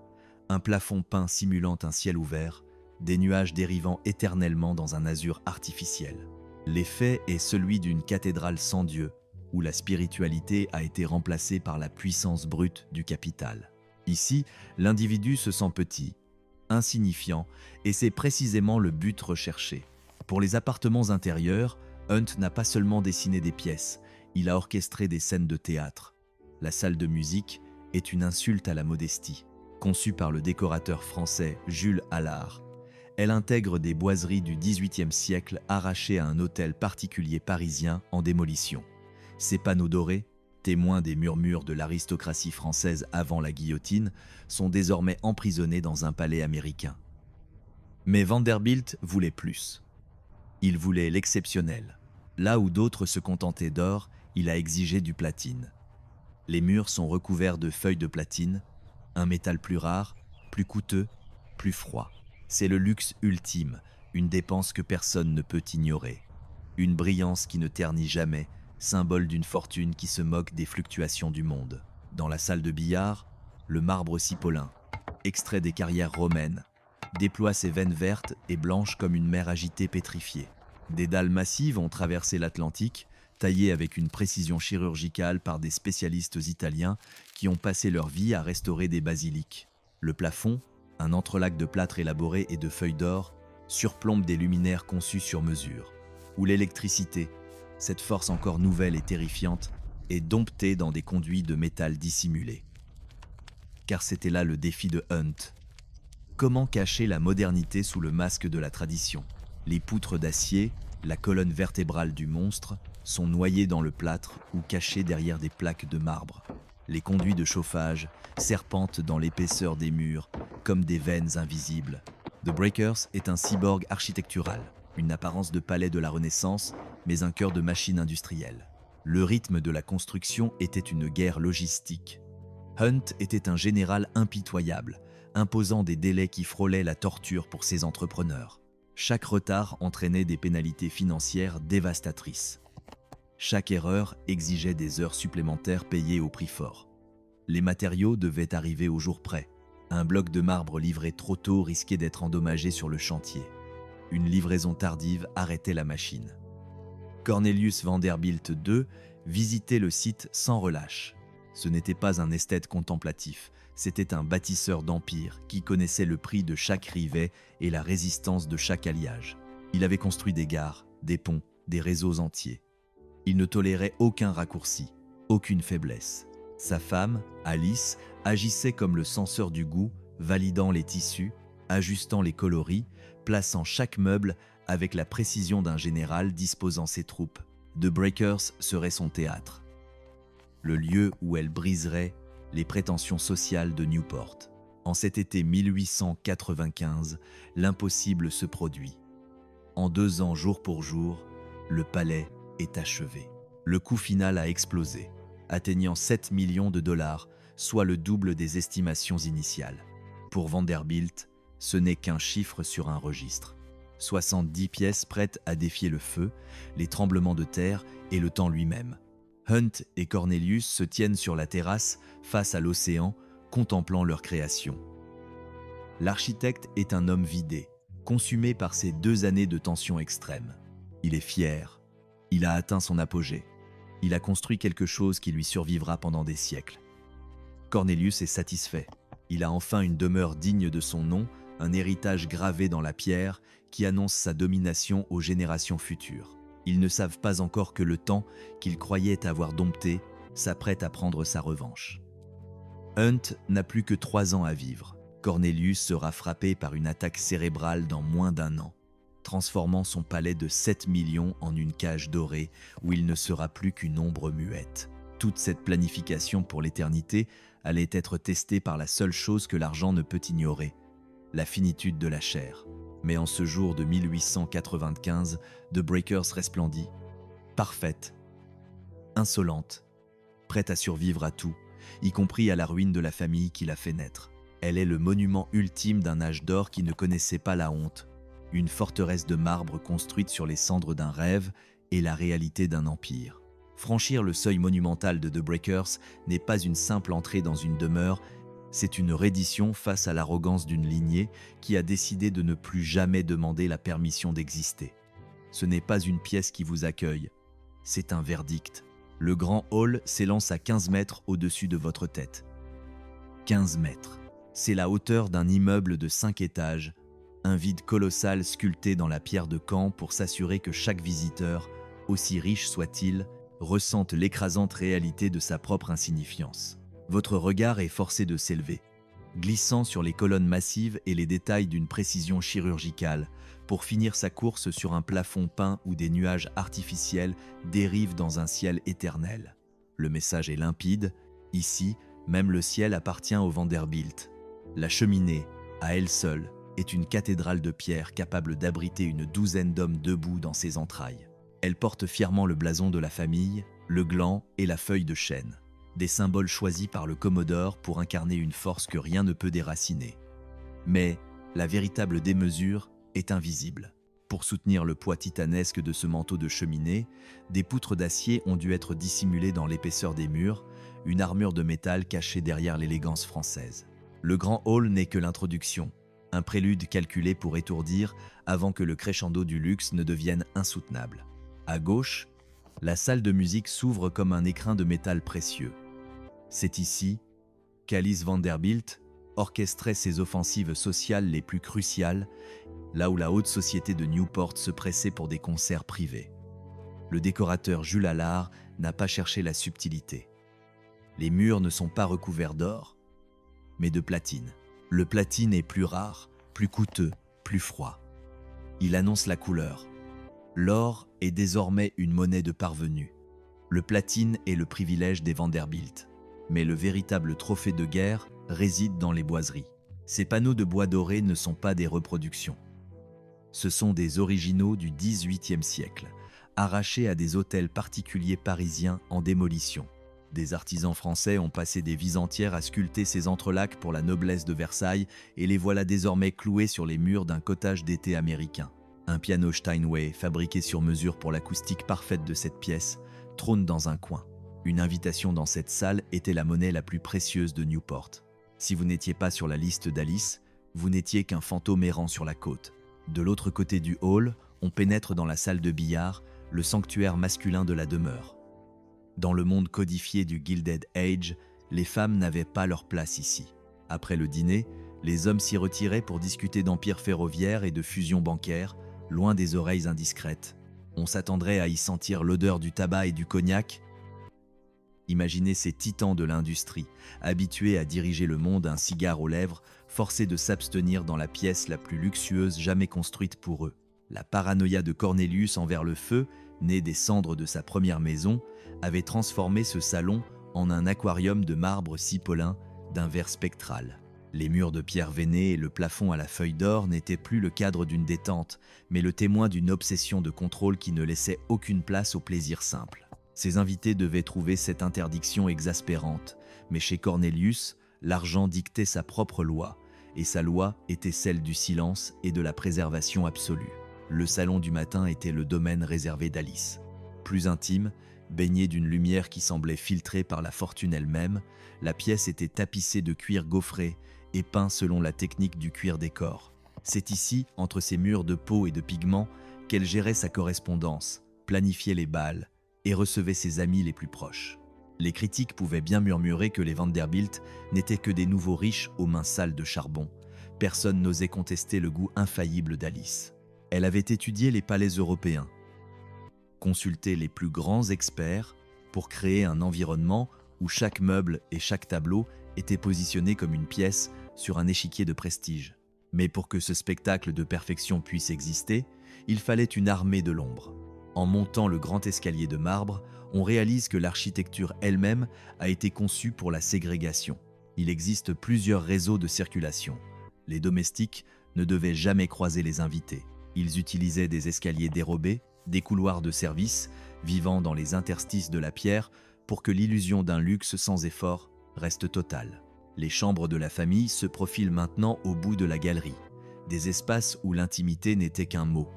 Speaker 1: Un plafond peint simulant un ciel ouvert, des nuages dérivant éternellement dans un azur artificiel. L'effet est celui d'une cathédrale sans Dieu, où la spiritualité a été remplacée par la puissance brute du capital. Ici, l'individu se sent petit, insignifiant, et c'est précisément le but recherché. Pour les appartements intérieurs, Hunt n'a pas seulement dessiné des pièces, il a orchestré des scènes de théâtre. La salle de musique est une insulte à la modestie. Conçue par le décorateur français Jules Allard, elle intègre des boiseries du XVIIIe siècle arrachées à un hôtel particulier parisien en démolition. Ces panneaux dorés, témoins des murmures de l'aristocratie française avant la guillotine, sont désormais emprisonnés dans un palais américain. Mais Vanderbilt voulait plus. Il voulait l'exceptionnel. Là où d'autres se contentaient d'or, il a exigé du platine. Les murs sont recouverts de feuilles de platine, un métal plus rare, plus coûteux, plus froid. C'est le luxe ultime, une dépense que personne ne peut ignorer. Une brillance qui ne ternit jamais, symbole d'une fortune qui se moque des fluctuations du monde. Dans la salle de billard, le marbre cipolin, extrait des carrières romaines, déploie ses veines vertes et blanches comme une mer agitée pétrifiée. Des dalles massives ont traversé l'Atlantique, taillées avec une précision chirurgicale par des spécialistes italiens qui ont passé leur vie à restaurer des basiliques. Le plafond, un entrelac de plâtre élaboré et de feuilles d'or, surplombe des luminaires conçus sur mesure. Où l'électricité, cette force encore nouvelle et terrifiante, est domptée dans des conduits de métal dissimulés. Car c'était là le défi de Hunt. Comment cacher la modernité sous le masque de la tradition? Les poutres d'acier, la colonne vertébrale du monstre, sont noyées dans le plâtre ou cachées derrière des plaques de marbre. Les conduits de chauffage serpentent dans l'épaisseur des murs, comme des veines invisibles. The Breakers est un cyborg architectural, une apparence de palais de la Renaissance, mais un cœur de machine industrielle. Le rythme de la construction était une guerre logistique. Hunt était un général impitoyable, imposant des délais qui frôlaient la torture pour ses entrepreneurs. Chaque retard entraînait des pénalités financières dévastatrices. Chaque erreur exigeait des heures supplémentaires payées au prix fort. Les matériaux devaient arriver au jour près. Un bloc de marbre livré trop tôt risquait d'être endommagé sur le chantier. Une livraison tardive arrêtait la machine. Cornelius Vanderbilt II visitait le site sans relâche. Ce n'était pas un esthète contemplatif, c'était un bâtisseur d'empire qui connaissait le prix de chaque rivet et la résistance de chaque alliage. Il avait construit des gares, des ponts, des réseaux entiers. Il ne tolérait aucun raccourci, aucune faiblesse. Sa femme, Alice, agissait comme le censeur du goût, validant les tissus, ajustant les coloris, plaçant chaque meuble avec la précision d'un général disposant ses troupes. The Breakers serait son théâtre. Le lieu où elle briserait les prétentions sociales de Newport. En cet été 1895, l'impossible se produit. En 2 ans jour pour jour, le palais est achevé. Le coût final a explosé, atteignant 7 millions de dollars, soit le double des estimations initiales. Pour Vanderbilt, ce n'est qu'un chiffre sur un registre. 70 pièces prêtes à défier le feu, les tremblements de terre et le temps lui-même. Hunt et Cornelius se tiennent sur la terrasse face à l'océan, contemplant leur création. L'architecte est un homme vidé, consumé par ces 2 années de tension extrême. Il est fier. Il a atteint son apogée. Il a construit quelque chose qui lui survivra pendant des siècles. Cornelius est satisfait. Il a enfin une demeure digne de son nom, un héritage gravé dans la pierre qui annonce sa domination aux générations futures. Ils ne savent pas encore que le temps qu'ils croyaient avoir dompté s'apprête à prendre sa revanche. Hunt n'a plus que 3 ans à vivre. Cornelius sera frappé par une attaque cérébrale dans moins d'1 an, transformant son palais de 7 millions en une cage dorée où il ne sera plus qu'une ombre muette. Toute cette planification pour l'éternité allait être testée par la seule chose que l'argent ne peut ignorer, la finitude de la chair. Mais en ce jour de 1895, The Breakers resplendit, parfaite, insolente, prête à survivre à tout, y compris à la ruine de la famille qui l'a fait naître. Elle est le monument ultime d'un âge d'or qui ne connaissait pas la honte, une forteresse de marbre construite sur les cendres d'un rêve et la réalité d'un empire. Franchir le seuil monumental de The Breakers n'est pas une simple entrée dans une demeure, c'est une reddition face à l'arrogance d'une lignée qui a décidé de ne plus jamais demander la permission d'exister. Ce n'est pas une pièce qui vous accueille, c'est un verdict. Le grand hall s'élance à 15 mètres au-dessus de votre tête. 15 mètres. C'est la hauteur d'un immeuble de 5 étages, un vide colossal sculpté dans la pierre de Caen pour s'assurer que chaque visiteur, aussi riche soit-il, ressente l'écrasante réalité de sa propre insignifiance. Votre regard est forcé de s'élever, glissant sur les colonnes massives et les détails d'une précision chirurgicale, pour finir sa course sur un plafond peint où des nuages artificiels dérivent dans un ciel éternel. Le message est limpide, ici, même le ciel appartient aux Vanderbilt. La cheminée, à elle seule, est une cathédrale de pierre capable d'abriter une 12aine d'hommes debout dans ses entrailles. Elle porte fièrement le blason de la famille, le gland et la feuille de chêne. des symboles choisis par le Commodore pour incarner une force que rien ne peut déraciner. Mais la véritable démesure est invisible. Pour soutenir le poids titanesque de ce manteau de cheminée, des poutres d'acier ont dû être dissimulées dans l'épaisseur des murs, une armure de métal cachée derrière l'élégance française. Le grand hall n'est que l'introduction, un prélude calculé pour étourdir avant que le crescendo du luxe ne devienne insoutenable. À gauche, la salle de musique s'ouvre comme un écrin de métal précieux. C'est ici qu'Alice Vanderbilt orchestrait ses offensives sociales les plus cruciales, là où la haute société de Newport se pressait pour des concerts privés. Le décorateur Jules Allard n'a pas cherché la subtilité. Les murs ne sont pas recouverts d'or, mais de platine. Le platine est plus rare, plus coûteux, plus froid. Il annonce la couleur. L'or est désormais une monnaie de parvenu. Le platine est le privilège des Vanderbilt. Mais le véritable trophée de guerre réside dans les boiseries. Ces panneaux de bois doré ne sont pas des reproductions. Ce sont des originaux du XVIIIe siècle, arrachés à des hôtels particuliers parisiens en démolition. Des artisans français ont passé des vies entières à sculpter ces entrelacs pour la noblesse de Versailles et les voilà désormais cloués sur les murs d'un cottage d'été américain. Un piano Steinway, fabriqué sur mesure pour l'acoustique parfaite de cette pièce, trône dans un coin. Une invitation dans cette salle était la monnaie la plus précieuse de Newport. Si vous n'étiez pas sur la liste d'Alice, vous n'étiez qu'un fantôme errant sur la côte. De l'autre côté du hall, on pénètre dans la salle de billard, le sanctuaire masculin de la demeure. Dans le monde codifié du Gilded Age, les femmes n'avaient pas leur place ici. Après le dîner, les hommes s'y retiraient pour discuter d'empire ferroviaire et de fusion bancaire, loin des oreilles indiscrètes. On s'attendrait à y sentir l'odeur du tabac et du cognac. Imaginez ces titans de l'industrie, habitués à diriger le monde un cigare aux lèvres, forcés de s'abstenir dans la pièce la plus luxueuse jamais construite pour eux. La paranoïa de Cornelius envers le feu, né des cendres de sa première maison, avait transformé ce salon en un aquarium de marbre cipolin d'un vert spectral. Les murs de pierre veinée et le plafond à la feuille d'or n'étaient plus le cadre d'une détente, mais le témoin d'une obsession de contrôle qui ne laissait aucune place au plaisir simple. Ses invités devaient trouver cette interdiction exaspérante, mais chez Cornelius, l'argent dictait sa propre loi, et sa loi était celle du silence et de la préservation absolue. Le salon du matin était le domaine réservé d'Alice. Plus intime, baignée d'une lumière qui semblait filtrée par la fortune elle-même, la pièce était tapissée de cuir gaufré et peint selon la technique du cuir décor. C'est ici, entre ces murs de peau et de pigments, qu'elle gérait sa correspondance, planifiait les bals et recevait ses amis les plus proches. Les critiques pouvaient bien murmurer que les Vanderbilt n'étaient que des nouveaux riches aux mains sales de charbon. Personne n'osait contester le goût infaillible d'Alice. Elle avait étudié les palais européens, consulté les plus grands experts pour créer un environnement où chaque meuble et chaque tableau étaient positionnés comme une pièce sur un échiquier de prestige. Mais pour que ce spectacle de perfection puisse exister, il fallait une armée de l'ombre. En montant le grand escalier de marbre, on réalise que l'architecture elle-même a été conçue pour la ségrégation. Il existe plusieurs réseaux de circulation. Les domestiques ne devaient jamais croiser les invités. Ils utilisaient des escaliers dérobés, des couloirs de service, vivant dans les interstices de la pierre pour que l'illusion d'un luxe sans effort reste totale. Les chambres de la famille se profilent maintenant au bout de la galerie, des espaces où l'intimité n'était qu'un mot.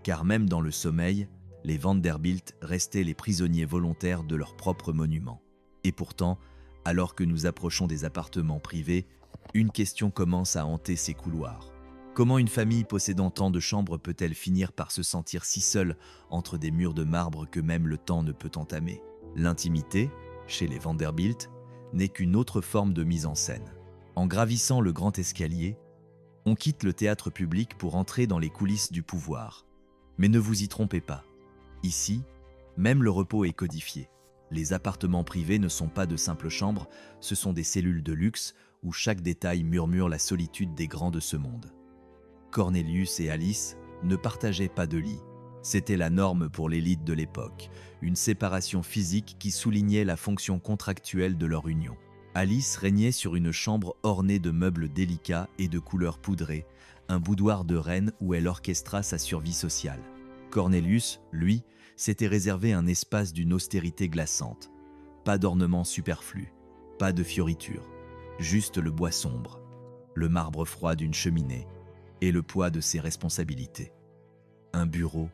Speaker 1: Car même dans le sommeil, les Vanderbilt restaient les prisonniers volontaires de leur propre monument. Et pourtant, alors que nous approchons des appartements privés, une question commence à hanter ces couloirs. Comment une famille possédant tant de chambres peut-elle finir par se sentir si seule entre des murs de marbre que même le temps ne peut entamer? L'intimité, chez les Vanderbilt, n'est qu'une autre forme de mise en scène. En gravissant le grand escalier, on quitte le théâtre public pour entrer dans les coulisses du pouvoir. Mais ne vous y trompez pas. Ici, même le repos est codifié. Les appartements privés ne sont pas de simples chambres, ce sont des cellules de luxe où chaque détail murmure la solitude des grands de ce monde. Cornelius et Alice ne partageaient pas de lit. C'était la norme pour l'élite de l'époque, une séparation physique qui soulignait la fonction contractuelle de leur union. Alice régnait sur une chambre ornée de meubles délicats et de couleurs poudrées, un boudoir de reine où elle orchestra sa survie sociale. Cornelius, lui, s'était réservé un espace d'une austérité glaçante. Pas d'ornements superflus, pas de fioritures, juste le bois sombre, le marbre froid d'une cheminée et le poids de ses responsabilités. Un bureau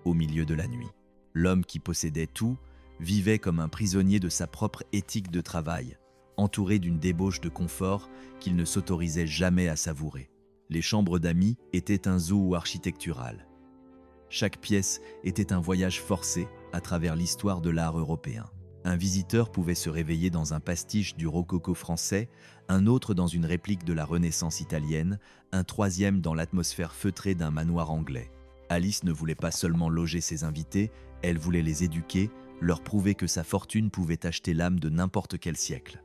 Speaker 1: au milieu de la nuit. L'homme qui possédait tout vivait comme un prisonnier de sa propre éthique de travail, entouré d'une débauche de confort qu'il ne s'autorisait jamais à savourer. Les chambres d'amis étaient un zoo architectural. Chaque pièce était un voyage forcé à travers l'histoire de l'art européen. Un visiteur pouvait se réveiller dans un pastiche du rococo français, un autre dans une réplique de la Renaissance italienne, un troisième dans l'atmosphère feutrée d'un manoir anglais. Alice ne voulait pas seulement loger ses invités, elle voulait les éduquer, leur prouver que sa fortune pouvait acheter l'âme de n'importe quel siècle.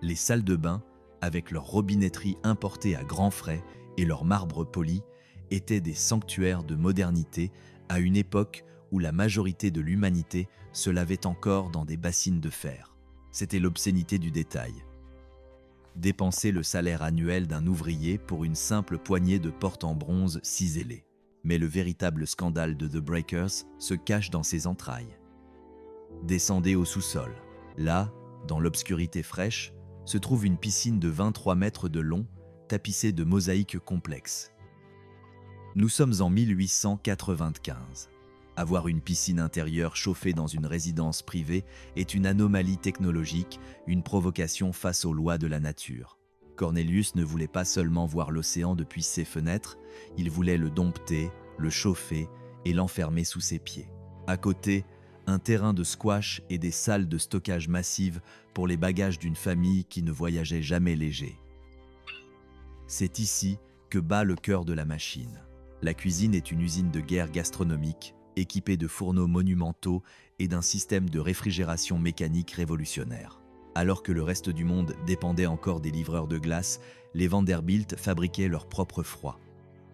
Speaker 1: Les salles de bain, avec leur robinetterie importée à grands frais et leur marbre poli, étaient des sanctuaires de modernité à une époque où la majorité de l'humanité se lavait encore dans des bassines de fer. C'était l'obscénité du détail. Dépenser le salaire annuel d'un ouvrier pour une simple poignée de portes en bronze ciselées. Mais le véritable scandale de The Breakers se cache dans ses entrailles. Descendez au sous-sol. Là, dans l'obscurité fraîche, se trouve une piscine de 23 mètres de long, tapissée de mosaïques complexes. Nous sommes en 1895. Avoir une piscine intérieure chauffée dans une résidence privée est une anomalie technologique, une provocation face aux lois de la nature. Cornelius ne voulait pas seulement voir l'océan depuis ses fenêtres, il voulait le dompter, le chauffer et l'enfermer sous ses pieds. À côté, un terrain de squash et des salles de stockage massives pour les bagages d'une famille qui ne voyageait jamais léger. C'est ici que bat le cœur de la machine. La cuisine est une usine de guerre gastronomique, équipée de fourneaux monumentaux et d'un système de réfrigération mécanique révolutionnaire. Alors que le reste du monde dépendait encore des livreurs de glace, les Vanderbilt fabriquaient leur propre froid.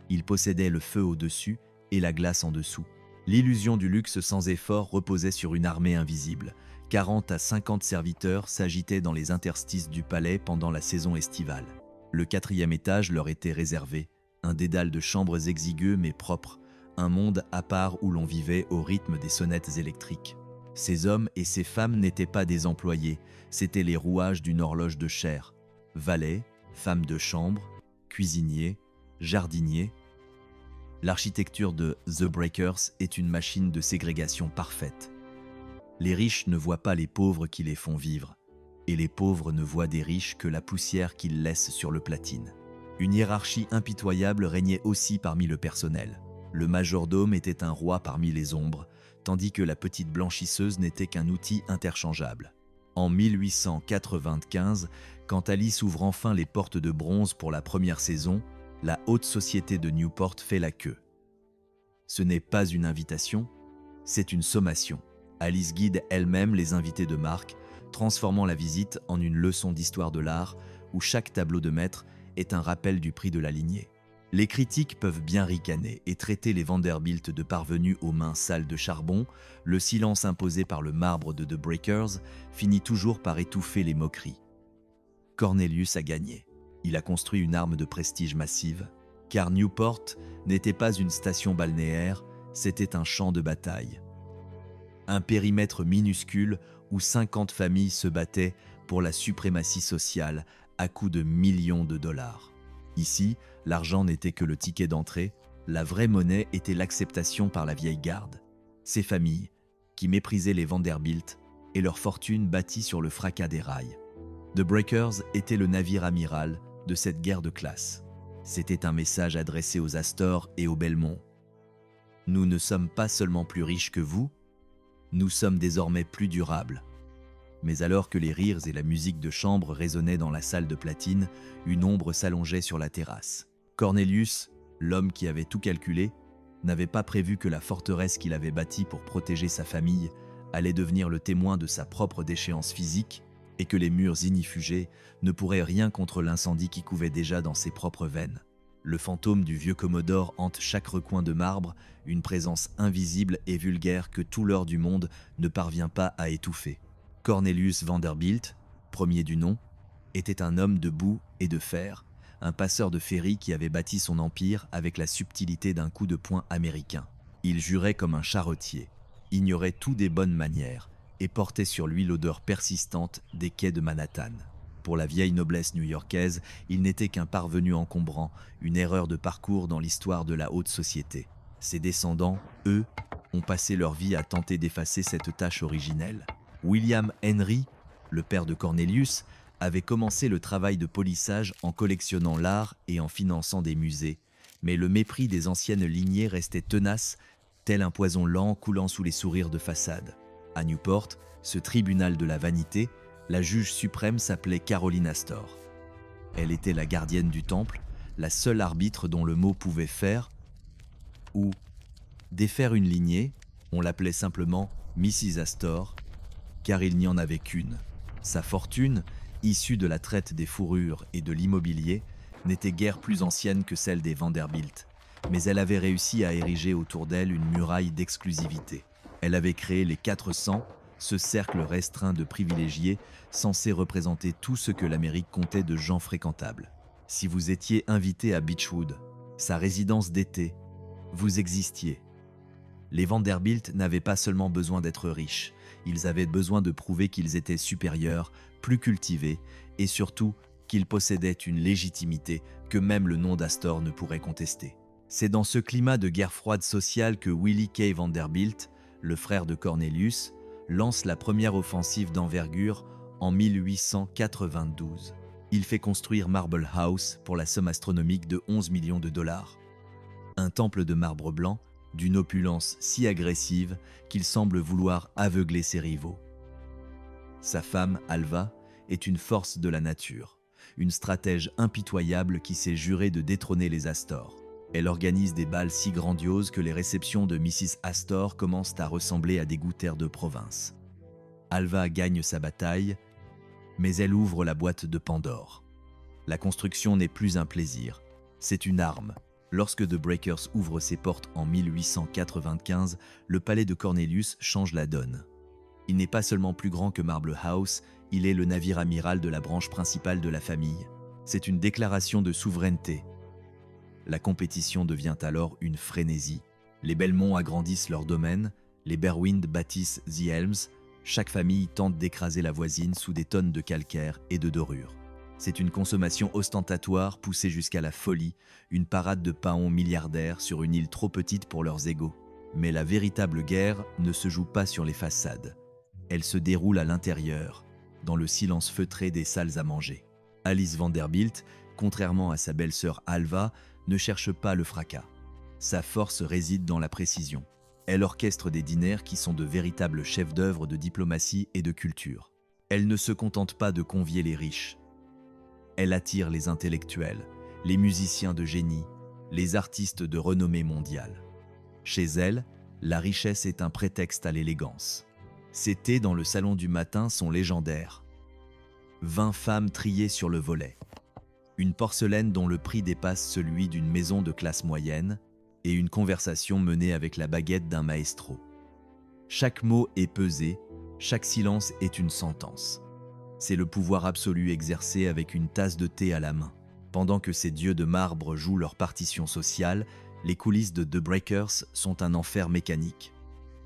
Speaker 1: Ils possédaient le feu au-dessus et la glace en dessous. L'illusion du luxe sans effort reposait sur une armée invisible. 40 à 50 serviteurs s'agitaient dans les interstices du palais pendant la saison estivale. Le 4e étage leur était réservé, un dédale de chambres exiguës mais propres, un monde à part où l'on vivait au rythme des sonnettes électriques. Ces hommes et ces femmes n'étaient pas des employés, c'étaient les rouages d'une horloge de chair. Valets, femmes de chambre, cuisiniers, jardiniers. L'architecture de The Breakers est une machine de ségrégation parfaite. Les riches ne voient pas les pauvres qui les font vivre, et les pauvres ne voient des riches que la poussière qu'ils laissent sur le platine. Une hiérarchie impitoyable régnait aussi parmi le personnel. Le majordome était un roi parmi les ombres, tandis que la petite blanchisseuse n'était qu'un outil interchangeable. En 1895, quand Alice ouvre enfin les portes de bronze pour la première saison, la haute société de Newport fait la queue. Ce n'est pas une invitation, c'est une sommation. Alice guide elle-même les invités de marque, transformant la visite en une leçon d'histoire de l'art où chaque tableau de maître est un rappel du prix de la lignée. Les critiques peuvent bien ricaner et traiter les Vanderbilt de parvenus aux mains sales de charbon, le silence imposé par le marbre de The Breakers finit toujours par étouffer les moqueries. Cornelius a gagné. Il a construit une arme de prestige massive, car Newport n'était pas une station balnéaire, c'était un champ de bataille. Un périmètre minuscule où 50 familles se battaient pour la suprématie sociale à coups de millions de dollars. Ici, l'argent n'était que le ticket d'entrée, la vraie monnaie était l'acceptation par la vieille garde. Ces familles, qui méprisaient les Vanderbilt et leur fortune bâtie sur le fracas des rails. The Breakers était le navire amiral de cette guerre de classe. C'était un message adressé aux Astor et aux Belmont. Nous ne sommes pas seulement plus riches que vous, nous sommes désormais plus durables. Mais alors que les rires et la musique de chambre résonnaient dans la salle de platine, une ombre s'allongeait sur la terrasse. Cornelius, l'homme qui avait tout calculé, n'avait pas prévu que la forteresse qu'il avait bâtie pour protéger sa famille allait devenir le témoin de sa propre déchéance physique et que les murs ignifugés ne pourraient rien contre l'incendie qui couvait déjà dans ses propres veines. Le fantôme du vieux Commodore hante chaque recoin de marbre, une présence invisible et vulgaire que tout l'or du monde ne parvient pas à étouffer. Cornelius Vanderbilt, premier du nom, était un homme de boue et de fer, un passeur de ferry qui avait bâti son empire avec la subtilité d'un coup de poing américain. Il jurait comme un charretier, ignorait tout des bonnes manières, et portait sur lui l'odeur persistante des quais de Manhattan. Pour la vieille noblesse new-yorkaise, il n'était qu'un parvenu encombrant, une erreur de parcours dans l'histoire de la haute société. Ses descendants, eux, ont passé leur vie à tenter d'effacer cette tâche originelle. William Henry, le père de Cornelius, avait commencé le travail de polissage en collectionnant l'art et en finançant des musées. Mais le mépris des anciennes lignées restait tenace, tel un poison lent coulant sous les sourires de façade. À Newport, ce tribunal de la vanité, la juge suprême s'appelait Caroline Astor. Elle était la gardienne du temple, la seule arbitre dont le mot pouvait faire ou défaire une lignée. On l'appelait simplement Mrs. Astor, car il n'y en avait qu'une. Sa fortune, issue de la traite des fourrures et de l'immobilier, n'était guère plus ancienne que celle des Vanderbilt, mais elle avait réussi à ériger autour d'elle une muraille d'exclusivité. Elle avait créé les 400, ce cercle restreint de privilégiés censé représenter tout ce que l'Amérique comptait de gens fréquentables. Si vous étiez invité à Beechwood, sa résidence d'été, vous existiez. Les Vanderbilt n'avaient pas seulement besoin d'être riches, ils avaient besoin de prouver qu'ils étaient supérieurs, plus cultivés, et surtout qu'ils possédaient une légitimité que même le nom d'Astor ne pourrait contester. C'est dans ce climat de guerre froide sociale que Willie K. Vanderbilt, le frère de Cornelius, lance la première offensive d'envergure en 1892. Il fait construire Marble House pour la somme astronomique de 11 millions de dollars. Un temple de marbre blanc d'une opulence si agressive qu'il semble vouloir aveugler ses rivaux. Sa femme, Alva, est une force de la nature, une stratège impitoyable qui s'est jurée de détrôner les Astor. Elle organise des bals si grandioses que les réceptions de Mrs. Astor commencent à ressembler à des gouttières de province. Alva gagne sa bataille, mais elle ouvre la boîte de Pandore. La construction n'est plus un plaisir, c'est une arme. Lorsque The Breakers ouvre ses portes en 1895, le palais de Cornelius change la donne. Il n'est pas seulement plus grand que Marble House, il est le navire amiral de la branche principale de la famille. C'est une déclaration de souveraineté. La compétition devient alors une frénésie. Les Belmont agrandissent leur domaine, les Berwind bâtissent The Elms, chaque famille tente d'écraser la voisine sous des tonnes de calcaire et de dorure. C'est une consommation ostentatoire poussée jusqu'à la folie, une parade de paons milliardaires sur une île trop petite pour leurs égaux. Mais la véritable guerre ne se joue pas sur les façades. Elle se déroule à l'intérieur, dans le silence feutré des salles à manger. Alice Vanderbilt, contrairement à sa belle-sœur Alva, ne cherche pas le fracas. Sa force réside dans la précision. Elle orchestre des dîners qui sont de véritables chefs-d'œuvre de diplomatie et de culture. Elle ne se contente pas de convier les riches. Elle attire les intellectuels, les musiciens de génie, les artistes de renommée mondiale. Chez elle, la richesse est un prétexte à l'élégance. Ses thés dans le salon du matin sont légendaires. 20 femmes triées sur le volet. Une porcelaine dont le prix dépasse celui d'une maison de classe moyenne et une conversation menée avec la baguette d'un maestro. Chaque mot est pesé, chaque silence est une sentence. C'est le pouvoir absolu exercé avec une tasse de thé à la main. Pendant que ces dieux de marbre jouent leur partition sociale, les coulisses de The Breakers sont un enfer mécanique.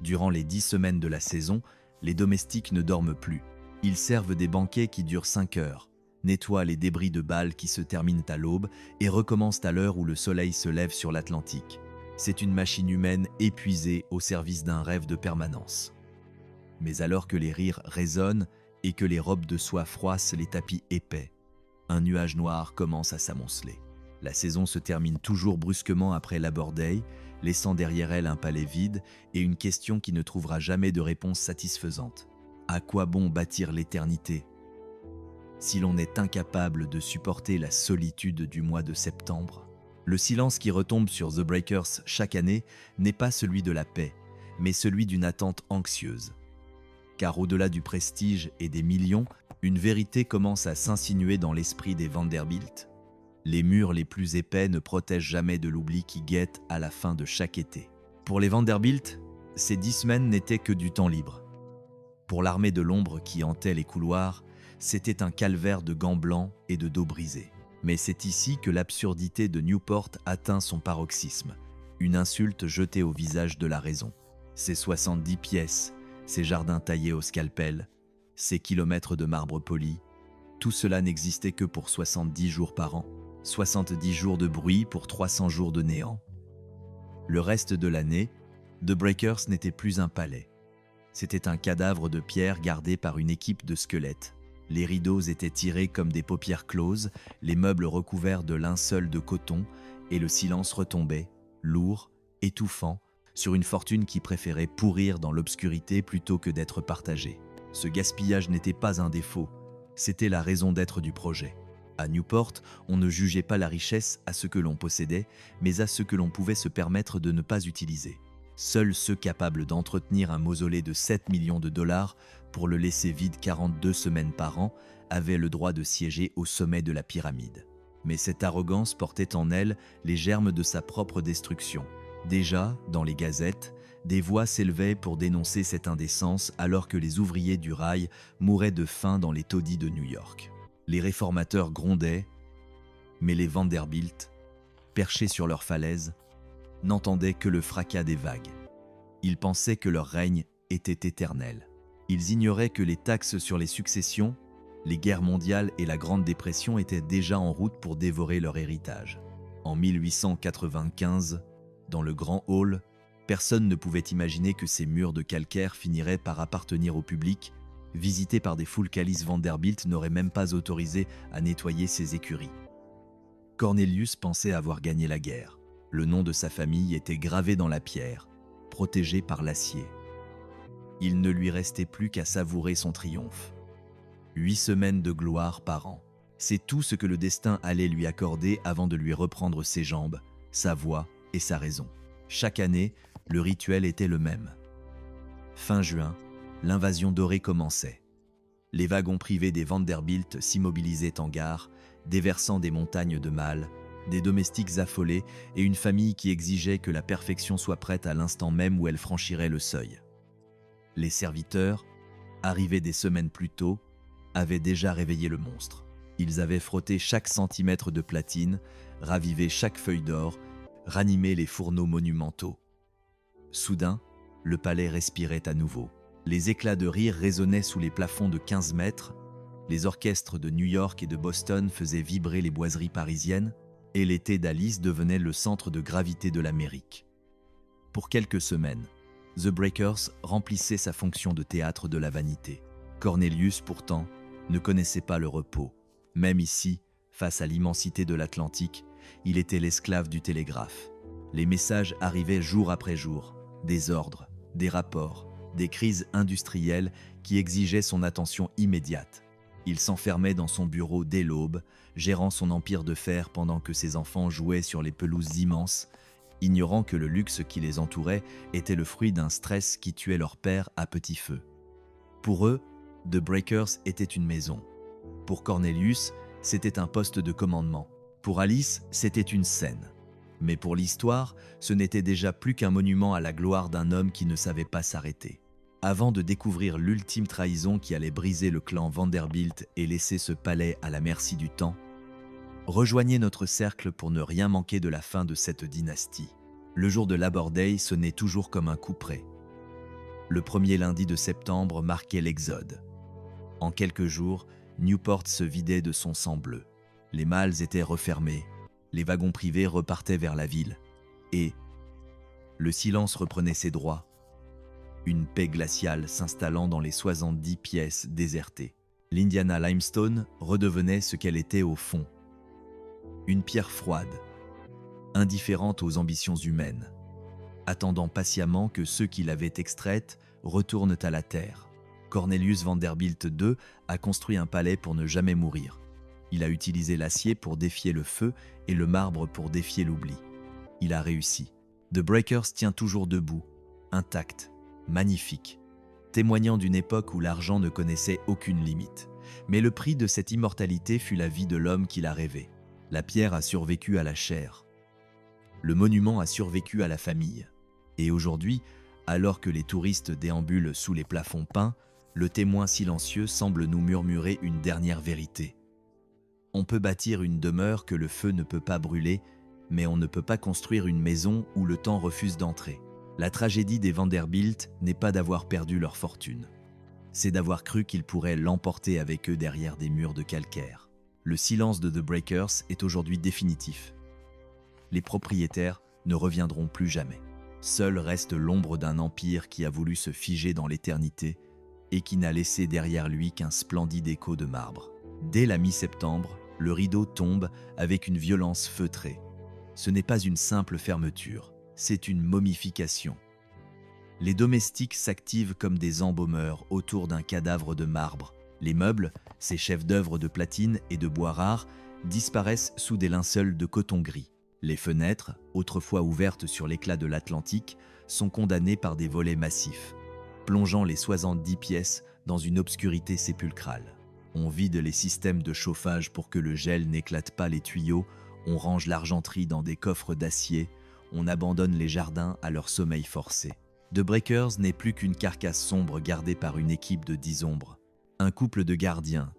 Speaker 1: Durant les 10 semaines de la saison, les domestiques ne dorment plus. Ils servent des banquets qui durent 5 heures, nettoient les débris de balles qui se terminent à l'aube et recommencent à l'heure où le soleil se lève sur l'Atlantique. C'est une machine humaine épuisée au service d'un rêve de permanence. Mais alors que les rires résonnent et que les robes de soie froissent les tapis épais, un nuage noir commence à s'amonceler. La saison se termine toujours brusquement après Labor Day, laissant derrière elle un palais vide et une question qui ne trouvera jamais de réponse satisfaisante. À quoi bon bâtir l'éternité si l'on est incapable de supporter la solitude du mois de septembre? Le silence qui retombe sur The Breakers chaque année n'est pas celui de la paix, mais celui d'une attente anxieuse. Car au-delà du prestige et des millions, une vérité commence à s'insinuer dans l'esprit des Vanderbilt. Les murs les plus épais ne protègent jamais de l'oubli qui guette à la fin de chaque été. Pour les Vanderbilt, ces 10 semaines n'étaient que du temps libre. Pour l'armée de l'ombre qui hantait les couloirs, c'était un calvaire de gants blancs et de dos brisés. Mais c'est ici que l'absurdité de Newport atteint son paroxysme, une insulte jetée au visage de la raison. Ces 70 pièces, ses jardins taillés au scalpel, ses kilomètres de marbre poli, tout cela n'existait que pour 70 jours par an, 70 jours de bruit pour 300 jours de néant. Le reste de l'année, The Breakers n'était plus un palais. C'était un cadavre de pierre gardé par une équipe de squelettes. Les rideaux étaient tirés comme des paupières closes, les meubles recouverts de linceul de coton, et le silence retombait, lourd, étouffant, sur une fortune qui préférait pourrir dans l'obscurité plutôt que d'être partagée. Ce gaspillage n'était pas un défaut, c'était la raison d'être du projet. À Newport, on ne jugeait pas la richesse à ce que l'on possédait, mais à ce que l'on pouvait se permettre de ne pas utiliser. Seuls ceux capables d'entretenir un mausolée de 7 millions de dollars pour le laisser vide 42 semaines par an avaient le droit de siéger au sommet de la pyramide. Mais cette arrogance portait en elle les germes de sa propre destruction. Déjà, dans les gazettes, des voix s'élevaient pour dénoncer cette indécence alors que les ouvriers du rail mouraient de faim dans les taudis de New York. Les réformateurs grondaient, mais les Vanderbilt, perchés sur leurs falaises, n'entendaient que le fracas des vagues. Ils pensaient que leur règne était éternel. Ils ignoraient que les taxes sur les successions, les guerres mondiales et la Grande Dépression étaient déjà en route pour dévorer leur héritage. En 1895, dans le Grand Hall, personne ne pouvait imaginer que ces murs de calcaire finiraient par appartenir au public. Visité par des foules qu'Alice Vanderbilt n'aurait même pas autorisé à nettoyer ses écuries. Cornelius pensait avoir gagné la guerre. Le nom de sa famille était gravé dans la pierre, protégé par l'acier. Il ne lui restait plus qu'à savourer son triomphe. 8 semaines de gloire par an. C'est tout ce que le destin allait lui accorder avant de lui reprendre ses jambes, sa voix et sa raison. Chaque année, le rituel était le même. Fin juin, l'invasion dorée commençait. Les wagons privés des Vanderbilt s'immobilisaient en gare, déversant des montagnes de malles, des domestiques affolés et une famille qui exigeait que la perfection soit prête à l'instant même où elle franchirait le seuil. Les serviteurs, arrivés des semaines plus tôt, avaient déjà réveillé le monstre. Ils avaient frotté chaque centimètre de platine, ravivé chaque feuille d'or, ranimé les fourneaux monumentaux. Soudain, le palais respirait à nouveau. Les éclats de rire résonnaient sous les plafonds de 15 mètres, les orchestres de New York et de Boston faisaient vibrer les boiseries parisiennes, et l'été d'Alice devenait le centre de gravité de l'Amérique. Pour quelques semaines, The Breakers remplissait sa fonction de théâtre de la vanité. Cornelius, pourtant, ne connaissait pas le repos. Même ici, face à l'immensité de l'Atlantique, il était l'esclave du télégraphe. Les messages arrivaient jour après jour, des ordres, des rapports, des crises industrielles qui exigeaient son attention immédiate. Il s'enfermait dans son bureau dès l'aube, gérant son empire de fer pendant que ses enfants jouaient sur les pelouses immenses, ignorant que le luxe qui les entourait était le fruit d'un stress qui tuait leur père à petit feu. Pour eux, The Breakers était une maison. Pour Cornelius, c'était un poste de commandement. Pour Alice, c'était une scène. Mais pour l'histoire, ce n'était déjà plus qu'un monument à la gloire d'un homme qui ne savait pas s'arrêter. Avant de découvrir l'ultime trahison qui allait briser le clan Vanderbilt et laisser ce palais à la merci du temps, rejoignez notre cercle pour ne rien manquer de la fin de cette dynastie. Le jour de Labor Day sonnait toujours comme un coup près. Le premier lundi de septembre marquait l'exode. En quelques jours, Newport se vidait de son sang bleu. Les malles étaient refermés, les wagons privés repartaient vers la ville, et le silence reprenait ses droits. Une paix glaciale s'installant dans les 70 pièces désertées. L'Indiana Limestone redevenait ce qu'elle était au fond. Une pierre froide, indifférente aux ambitions humaines, attendant patiemment que ceux qui l'avaient extraite retournent à la terre. Cornelius Vanderbilt II a construit un palais pour ne jamais mourir. Il a utilisé l'acier pour défier le feu et le marbre pour défier l'oubli. Il a réussi. The Breakers tient toujours debout, intact, magnifique, témoignant d'une époque où l'argent ne connaissait aucune limite. Mais le prix de cette immortalité fut la vie de l'homme qui l'a rêvé. La pierre a survécu à la chair. Le monument a survécu à la famille. Et aujourd'hui, alors que les touristes déambulent sous les plafonds peints, le témoin silencieux semble nous murmurer une dernière vérité. On peut bâtir une demeure que le feu ne peut pas brûler, mais on ne peut pas construire une maison où le temps refuse d'entrer. La tragédie des Vanderbilt n'est pas d'avoir perdu leur fortune. C'est d'avoir cru qu'ils pourraient l'emporter avec eux derrière des murs de calcaire. Le silence de The Breakers est aujourd'hui définitif. Les propriétaires ne reviendront plus jamais. Seule reste l'ombre d'un empire qui a voulu se figer dans l'éternité et qui n'a laissé derrière lui qu'un splendide écho de marbre. Dès la mi-septembre, le rideau tombe avec une violence feutrée. Ce n'est pas une simple fermeture, c'est une momification. Les domestiques s'activent comme des embaumeurs autour d'un cadavre de marbre. Les meubles, ces chefs-d'œuvre de platine et de bois rares, disparaissent sous des linceuls de coton gris. Les fenêtres, autrefois ouvertes sur l'éclat de l'Atlantique, sont condamnées par des volets massifs, plongeant les 70 pièces dans une obscurité sépulcrale. On vide les systèmes de chauffage pour que le gel n'éclate pas les tuyaux, on range l'argenterie dans des coffres d'acier, on abandonne les jardins à leur sommeil forcé. The Breakers n'est plus qu'une carcasse sombre gardée par une équipe de 10 ombres, un couple de gardiens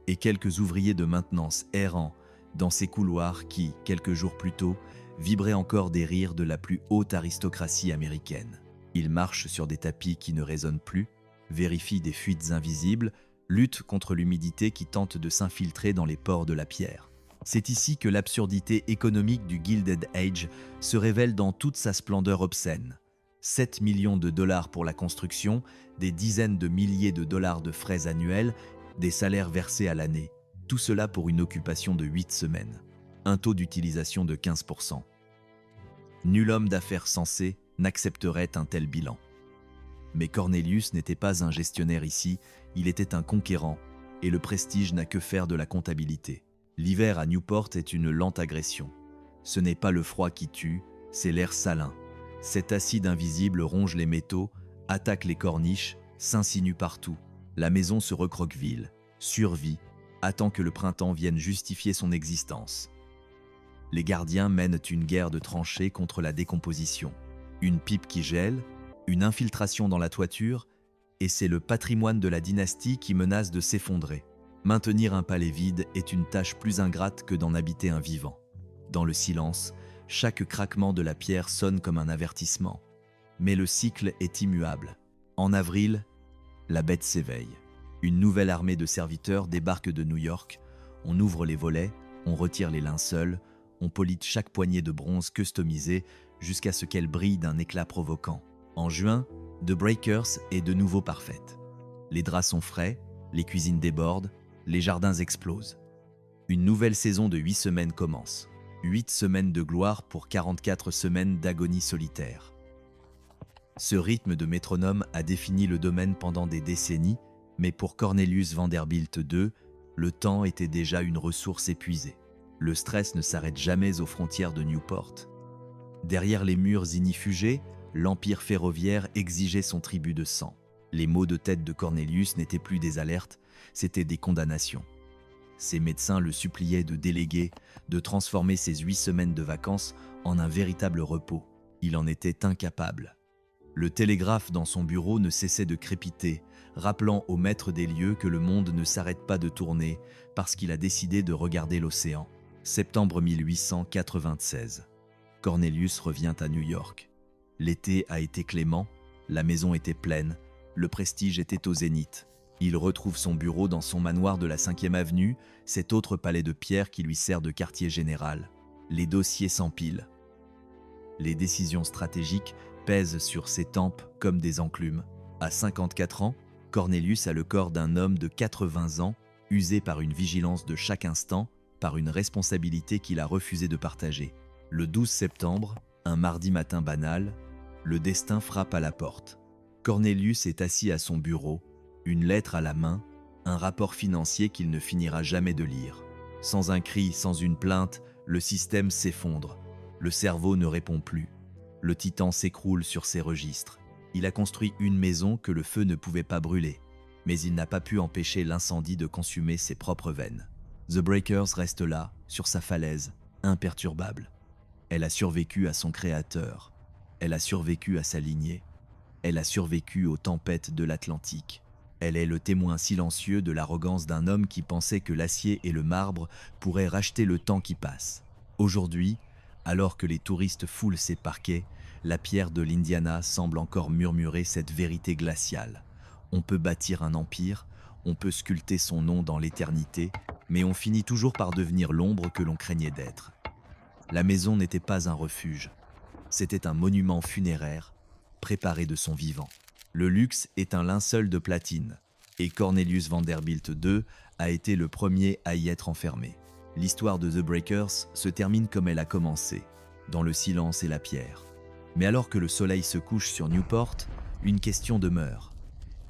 Speaker 1: et quelques ouvriers de maintenance errants dans ces couloirs qui, quelques jours plus tôt, vibraient encore des rires de la plus haute aristocratie américaine. Ils marchent sur des tapis qui ne résonnent plus, vérifient des fuites invisibles, luttent contre l'humidité qui tente de s'infiltrer dans les pores de la pierre. C'est ici que l'absurdité économique du Gilded Age se révèle dans toute sa splendeur obscène. 7 millions de dollars pour la construction, des dizaines de milliers de dollars de frais annuels, des salaires versés à l'année. Tout cela pour une occupation de 8 semaines. Un taux d'utilisation de 15%. Nul homme d'affaires sensé n'accepterait un tel bilan. Mais Cornelius n'était pas un gestionnaire ici, il était un conquérant, et le prestige n'a que faire de la comptabilité. L'hiver à Newport est une lente agression. Ce n'est pas le froid qui tue, c'est l'air salin. Cet acide invisible ronge les métaux, attaque les corniches, s'insinue partout. La maison se recroqueville, survit, attend que le printemps vienne justifier son existence. Les gardiens mènent une guerre de tranchées contre la décomposition. Une pipe qui gèle, une infiltration dans la toiture, et c'est le patrimoine de la dynastie qui menace de s'effondrer. Maintenir un palais vide est une tâche plus ingrate que d'en habiter un vivant. Dans le silence, chaque craquement de la pierre sonne comme un avertissement. Mais le cycle est immuable. En avril, la bête s'éveille. Une nouvelle armée de serviteurs débarque de New York. On ouvre les volets, on retire les linceuls, on polite chaque poignée de bronze customisée jusqu'à ce qu'elle brille d'un éclat provoquant. En juin, The Breakers est de nouveau parfaite. Les draps sont frais, les cuisines débordent, les jardins explosent. Une nouvelle saison de 8 semaines commence. 8 semaines de gloire pour 44 semaines d'agonie solitaire. Ce rythme de métronome a défini le domaine pendant des décennies, mais pour Cornelius Vanderbilt II, le temps était déjà une ressource épuisée. Le stress ne s'arrête jamais aux frontières de Newport. Derrière les murs ignifugés, l'empire ferroviaire exigeait son tribut de sang. Les maux de tête de Cornelius n'étaient plus des alertes, c'étaient des condamnations. Ses médecins le suppliaient de déléguer, de transformer ses 8 semaines de vacances en un véritable repos. Il en était incapable. Le télégraphe dans son bureau ne cessait de crépiter, rappelant au maître des lieux que le monde ne s'arrête pas de tourner parce qu'il a décidé de regarder l'océan. Septembre 1896. Cornelius revient à New York. L'été a été clément, la maison était pleine, le prestige était au zénith. Il retrouve son bureau dans son manoir de la 5e avenue, cet autre palais de pierre qui lui sert de quartier général. Les dossiers s'empilent. Les décisions stratégiques pèsent sur ses tempes comme des enclumes. À 54 ans, Cornelius a le corps d'un homme de 80 ans, usé par une vigilance de chaque instant, par une responsabilité qu'il a refusé de partager. Le 12 septembre, un mardi matin banal, le destin frappe à la porte. Cornelius est assis à son bureau, une lettre à la main, un rapport financier qu'il ne finira jamais de lire. Sans un cri, sans une plainte, le système s'effondre. Le cerveau ne répond plus. Le titan s'écroule sur ses registres. Il a construit une maison que le feu ne pouvait pas brûler, mais il n'a pas pu empêcher l'incendie de consumer ses propres veines. The Breakers reste là, sur sa falaise, imperturbable. Elle a survécu à son créateur. Elle a survécu à sa lignée. Elle a survécu aux tempêtes de l'Atlantique. Elle est le témoin silencieux de l'arrogance d'un homme qui pensait que l'acier et le marbre pourraient racheter le temps qui passe. Aujourd'hui, alors que les touristes foulent ses parquets, la pierre de l'Indiana semble encore murmurer cette vérité glaciale. On peut bâtir un empire, on peut sculpter son nom dans l'éternité, mais on finit toujours par devenir l'ombre que l'on craignait d'être. La maison n'était pas un refuge, c'était un monument funéraire, préparé de son vivant. Le luxe est un linceul de platine, et Cornelius Vanderbilt II a été le premier à y être enfermé. L'histoire de The Breakers se termine comme elle a commencé, dans le silence et la pierre. Mais alors que le soleil se couche sur Newport, une question demeure.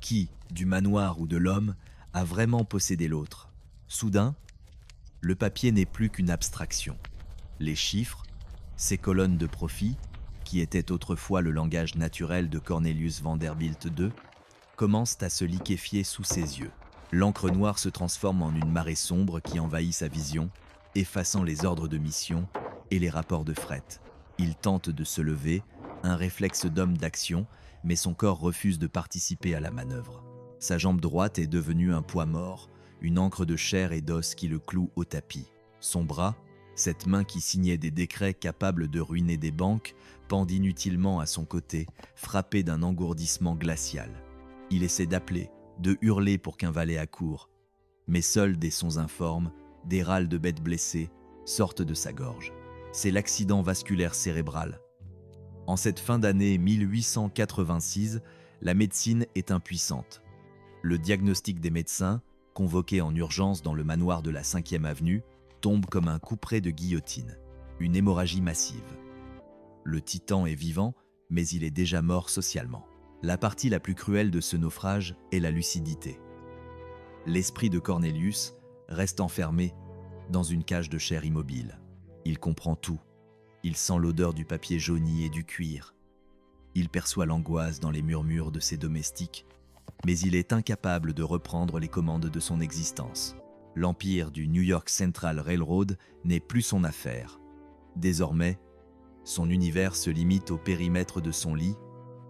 Speaker 1: Qui, du manoir ou de l'homme, a vraiment possédé l'autre? Soudain, le papier n'est plus qu'une abstraction. Les chiffres, ces colonnes de profit, qui étaient autrefois le langage naturel de Cornelius Vanderbilt II, commencent à se liquéfier sous ses yeux. L'encre noire se transforme en une marée sombre qui envahit sa vision, effaçant les ordres de mission et les rapports de fret. Il tente de se lever, un réflexe d'homme d'action, mais son corps refuse de participer à la manœuvre. Sa jambe droite est devenue un poids mort, une encre de chair et d'os qui le cloue au tapis. Son bras, cette main qui signait des décrets capables de ruiner des banques, pend inutilement à son côté, frappé d'un engourdissement glacial. Il essaie d'appeler, de hurler pour qu'un valet accourt, mais seuls des sons informes, des râles de bêtes blessées, sortent de sa gorge. C'est l'accident vasculaire cérébral. En cette fin d'année 1886, la médecine est impuissante. Le diagnostic des médecins, convoqué en urgence dans le manoir de la 5e avenue, tombe comme un couperet de guillotine. Une hémorragie massive. Le titan est vivant, mais il est déjà mort socialement. La partie la plus cruelle de ce naufrage est la lucidité. L'esprit de Cornelius reste enfermé dans une cage de chair immobile. Il comprend tout. Il sent l'odeur du papier jauni et du cuir. Il perçoit l'angoisse dans les murmures de ses domestiques, mais il est incapable de reprendre les commandes de son existence. L'empire du New York Central Railroad n'est plus son affaire. Désormais, son univers se limite au périmètre de son lit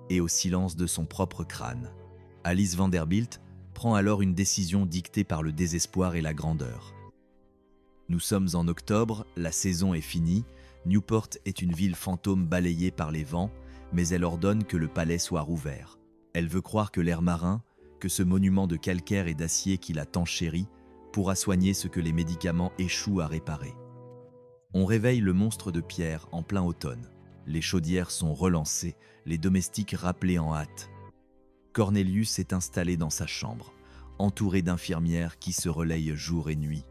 Speaker 1: et au silence de son propre crâne. Alice Vanderbilt prend alors une décision dictée par le désespoir et la grandeur. Nous sommes en octobre, la saison est finie, Newport est une ville fantôme balayée par les vents, mais elle ordonne que le palais soit rouvert. Elle veut croire que l'air marin, que ce monument de calcaire et d'acier qu'il a tant chéri, pourra soigner ce que les médicaments échouent à réparer. On réveille le monstre de pierre en plein automne. Les chaudières sont relancées, les domestiques rappelés en hâte. Cornelius est installé dans sa chambre, entouré d'infirmières qui se relayent jour et nuit.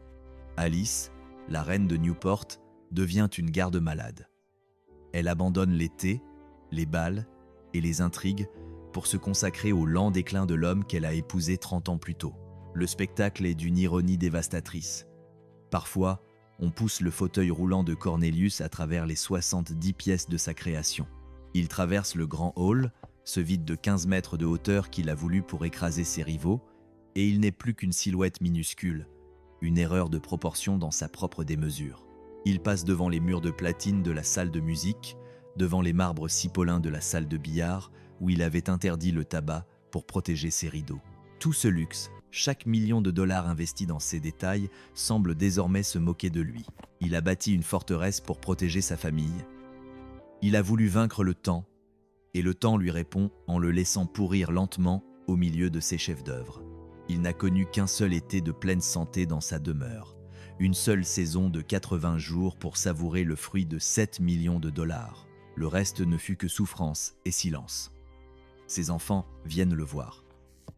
Speaker 1: Alice, la reine de Newport, devient une garde-malade. Elle abandonne les thés, les bals et les intrigues pour se consacrer au lent déclin de l'homme qu'elle a épousé 30 ans plus tôt. Le spectacle est d'une ironie dévastatrice. Parfois, on pousse le fauteuil roulant de Cornelius à travers les 70 pièces de sa création. Il traverse le grand hall, ce vide de 15 mètres de hauteur qu'il a voulu pour écraser ses rivaux, et il n'est plus qu'une silhouette minuscule, une erreur de proportion dans sa propre démesure. Il passe devant les murs de platine de la salle de musique, devant les marbres cipolins de la salle de billard, où il avait interdit le tabac pour protéger ses rideaux. Tout ce luxe, chaque million de dollars investi dans ces détails, semble désormais se moquer de lui. Il a bâti une forteresse pour protéger sa famille. Il a voulu vaincre le temps, et le temps lui répond en le laissant pourrir lentement au milieu de ses chefs-d'œuvre. Il n'a connu qu'un seul été de pleine santé dans sa demeure, une seule saison de 80 jours pour savourer le fruit de 7 millions de dollars. Le reste ne fut que souffrance et silence. Ses enfants viennent le voir,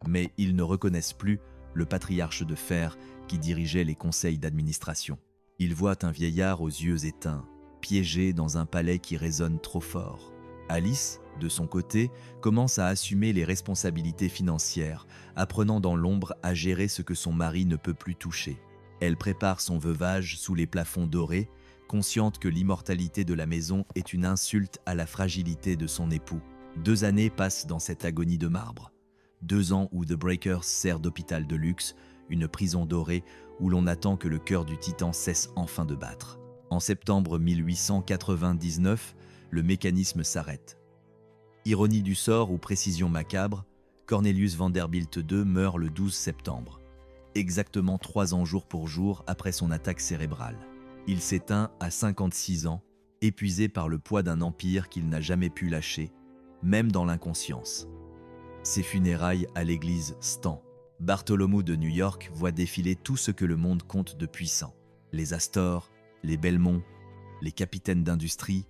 Speaker 1: mais ils ne reconnaissent plus le patriarche de fer qui dirigeait les conseils d'administration. Ils voient un vieillard aux yeux éteints, piégé dans un palais qui résonne trop fort. Alice, de son côté, commence à assumer les responsabilités financières, apprenant dans l'ombre à gérer ce que son mari ne peut plus toucher. Elle prépare son veuvage sous les plafonds dorés, consciente que l'immortalité de la maison est une insulte à la fragilité de son époux. 2 années passent dans cette agonie de marbre. 2 ans où The Breakers sert d'hôpital de luxe, une prison dorée où l'on attend que le cœur du titan cesse enfin de battre. En septembre 1899, le mécanisme s'arrête. Ironie du sort ou précision macabre, Cornelius Vanderbilt II meurt le 12 septembre, exactement 3 ans jour pour jour après son attaque cérébrale. Il s'éteint à 56 ans, épuisé par le poids d'un empire qu'il n'a jamais pu lâcher, même dans l'inconscience. Ses funérailles à l'église Stan. Bartholomew de New York voit défiler tout ce que le monde compte de puissant. Les Astor, les Belmont, les capitaines d'industrie.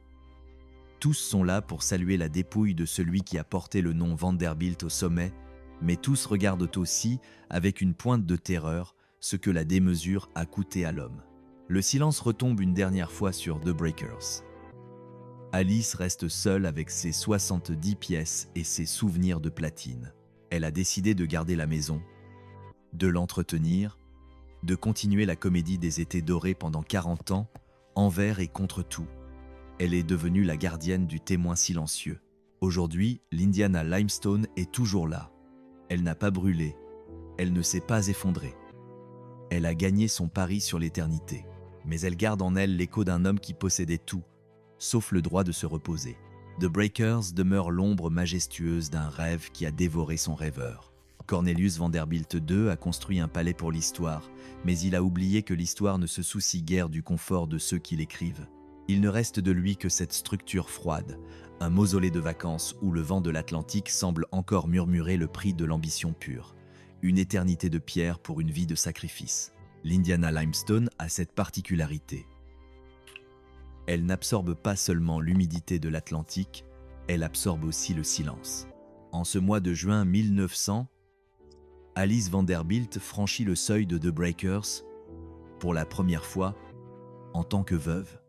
Speaker 1: Tous sont là pour saluer la dépouille de celui qui a porté le nom Vanderbilt au sommet, mais tous regardent aussi, avec une pointe de terreur, ce que la démesure a coûté à l'homme. Le silence retombe une dernière fois sur The Breakers. Alice reste seule avec ses 70 pièces et ses souvenirs de platine. Elle a décidé de garder la maison, de l'entretenir, de continuer la comédie des étés dorés pendant 40 ans, envers et contre tout. Elle est devenue la gardienne du témoin silencieux. Aujourd'hui, l'Indiana Limestone est toujours là. Elle n'a pas brûlé, elle ne s'est pas effondrée. Elle a gagné son pari sur l'éternité, mais elle garde en elle l'écho d'un homme qui possédait tout, sauf le droit de se reposer. The Breakers demeure l'ombre majestueuse d'un rêve qui a dévoré son rêveur. Cornelius Vanderbilt II a construit un palais pour l'histoire, mais il a oublié que l'histoire ne se soucie guère du confort de ceux qui l'écrivent. Il ne reste de lui que cette structure froide, un mausolée de vacances où le vent de l'Atlantique semble encore murmurer le prix de l'ambition pure. Une éternité de pierre pour une vie de sacrifice. L'Indiana Limestone a cette particularité. Elle n'absorbe pas seulement l'humidité de l'Atlantique, elle absorbe aussi le silence. En ce mois de juin 1900, Alice Vanderbilt franchit le seuil de The Breakers pour la première fois en tant que veuve.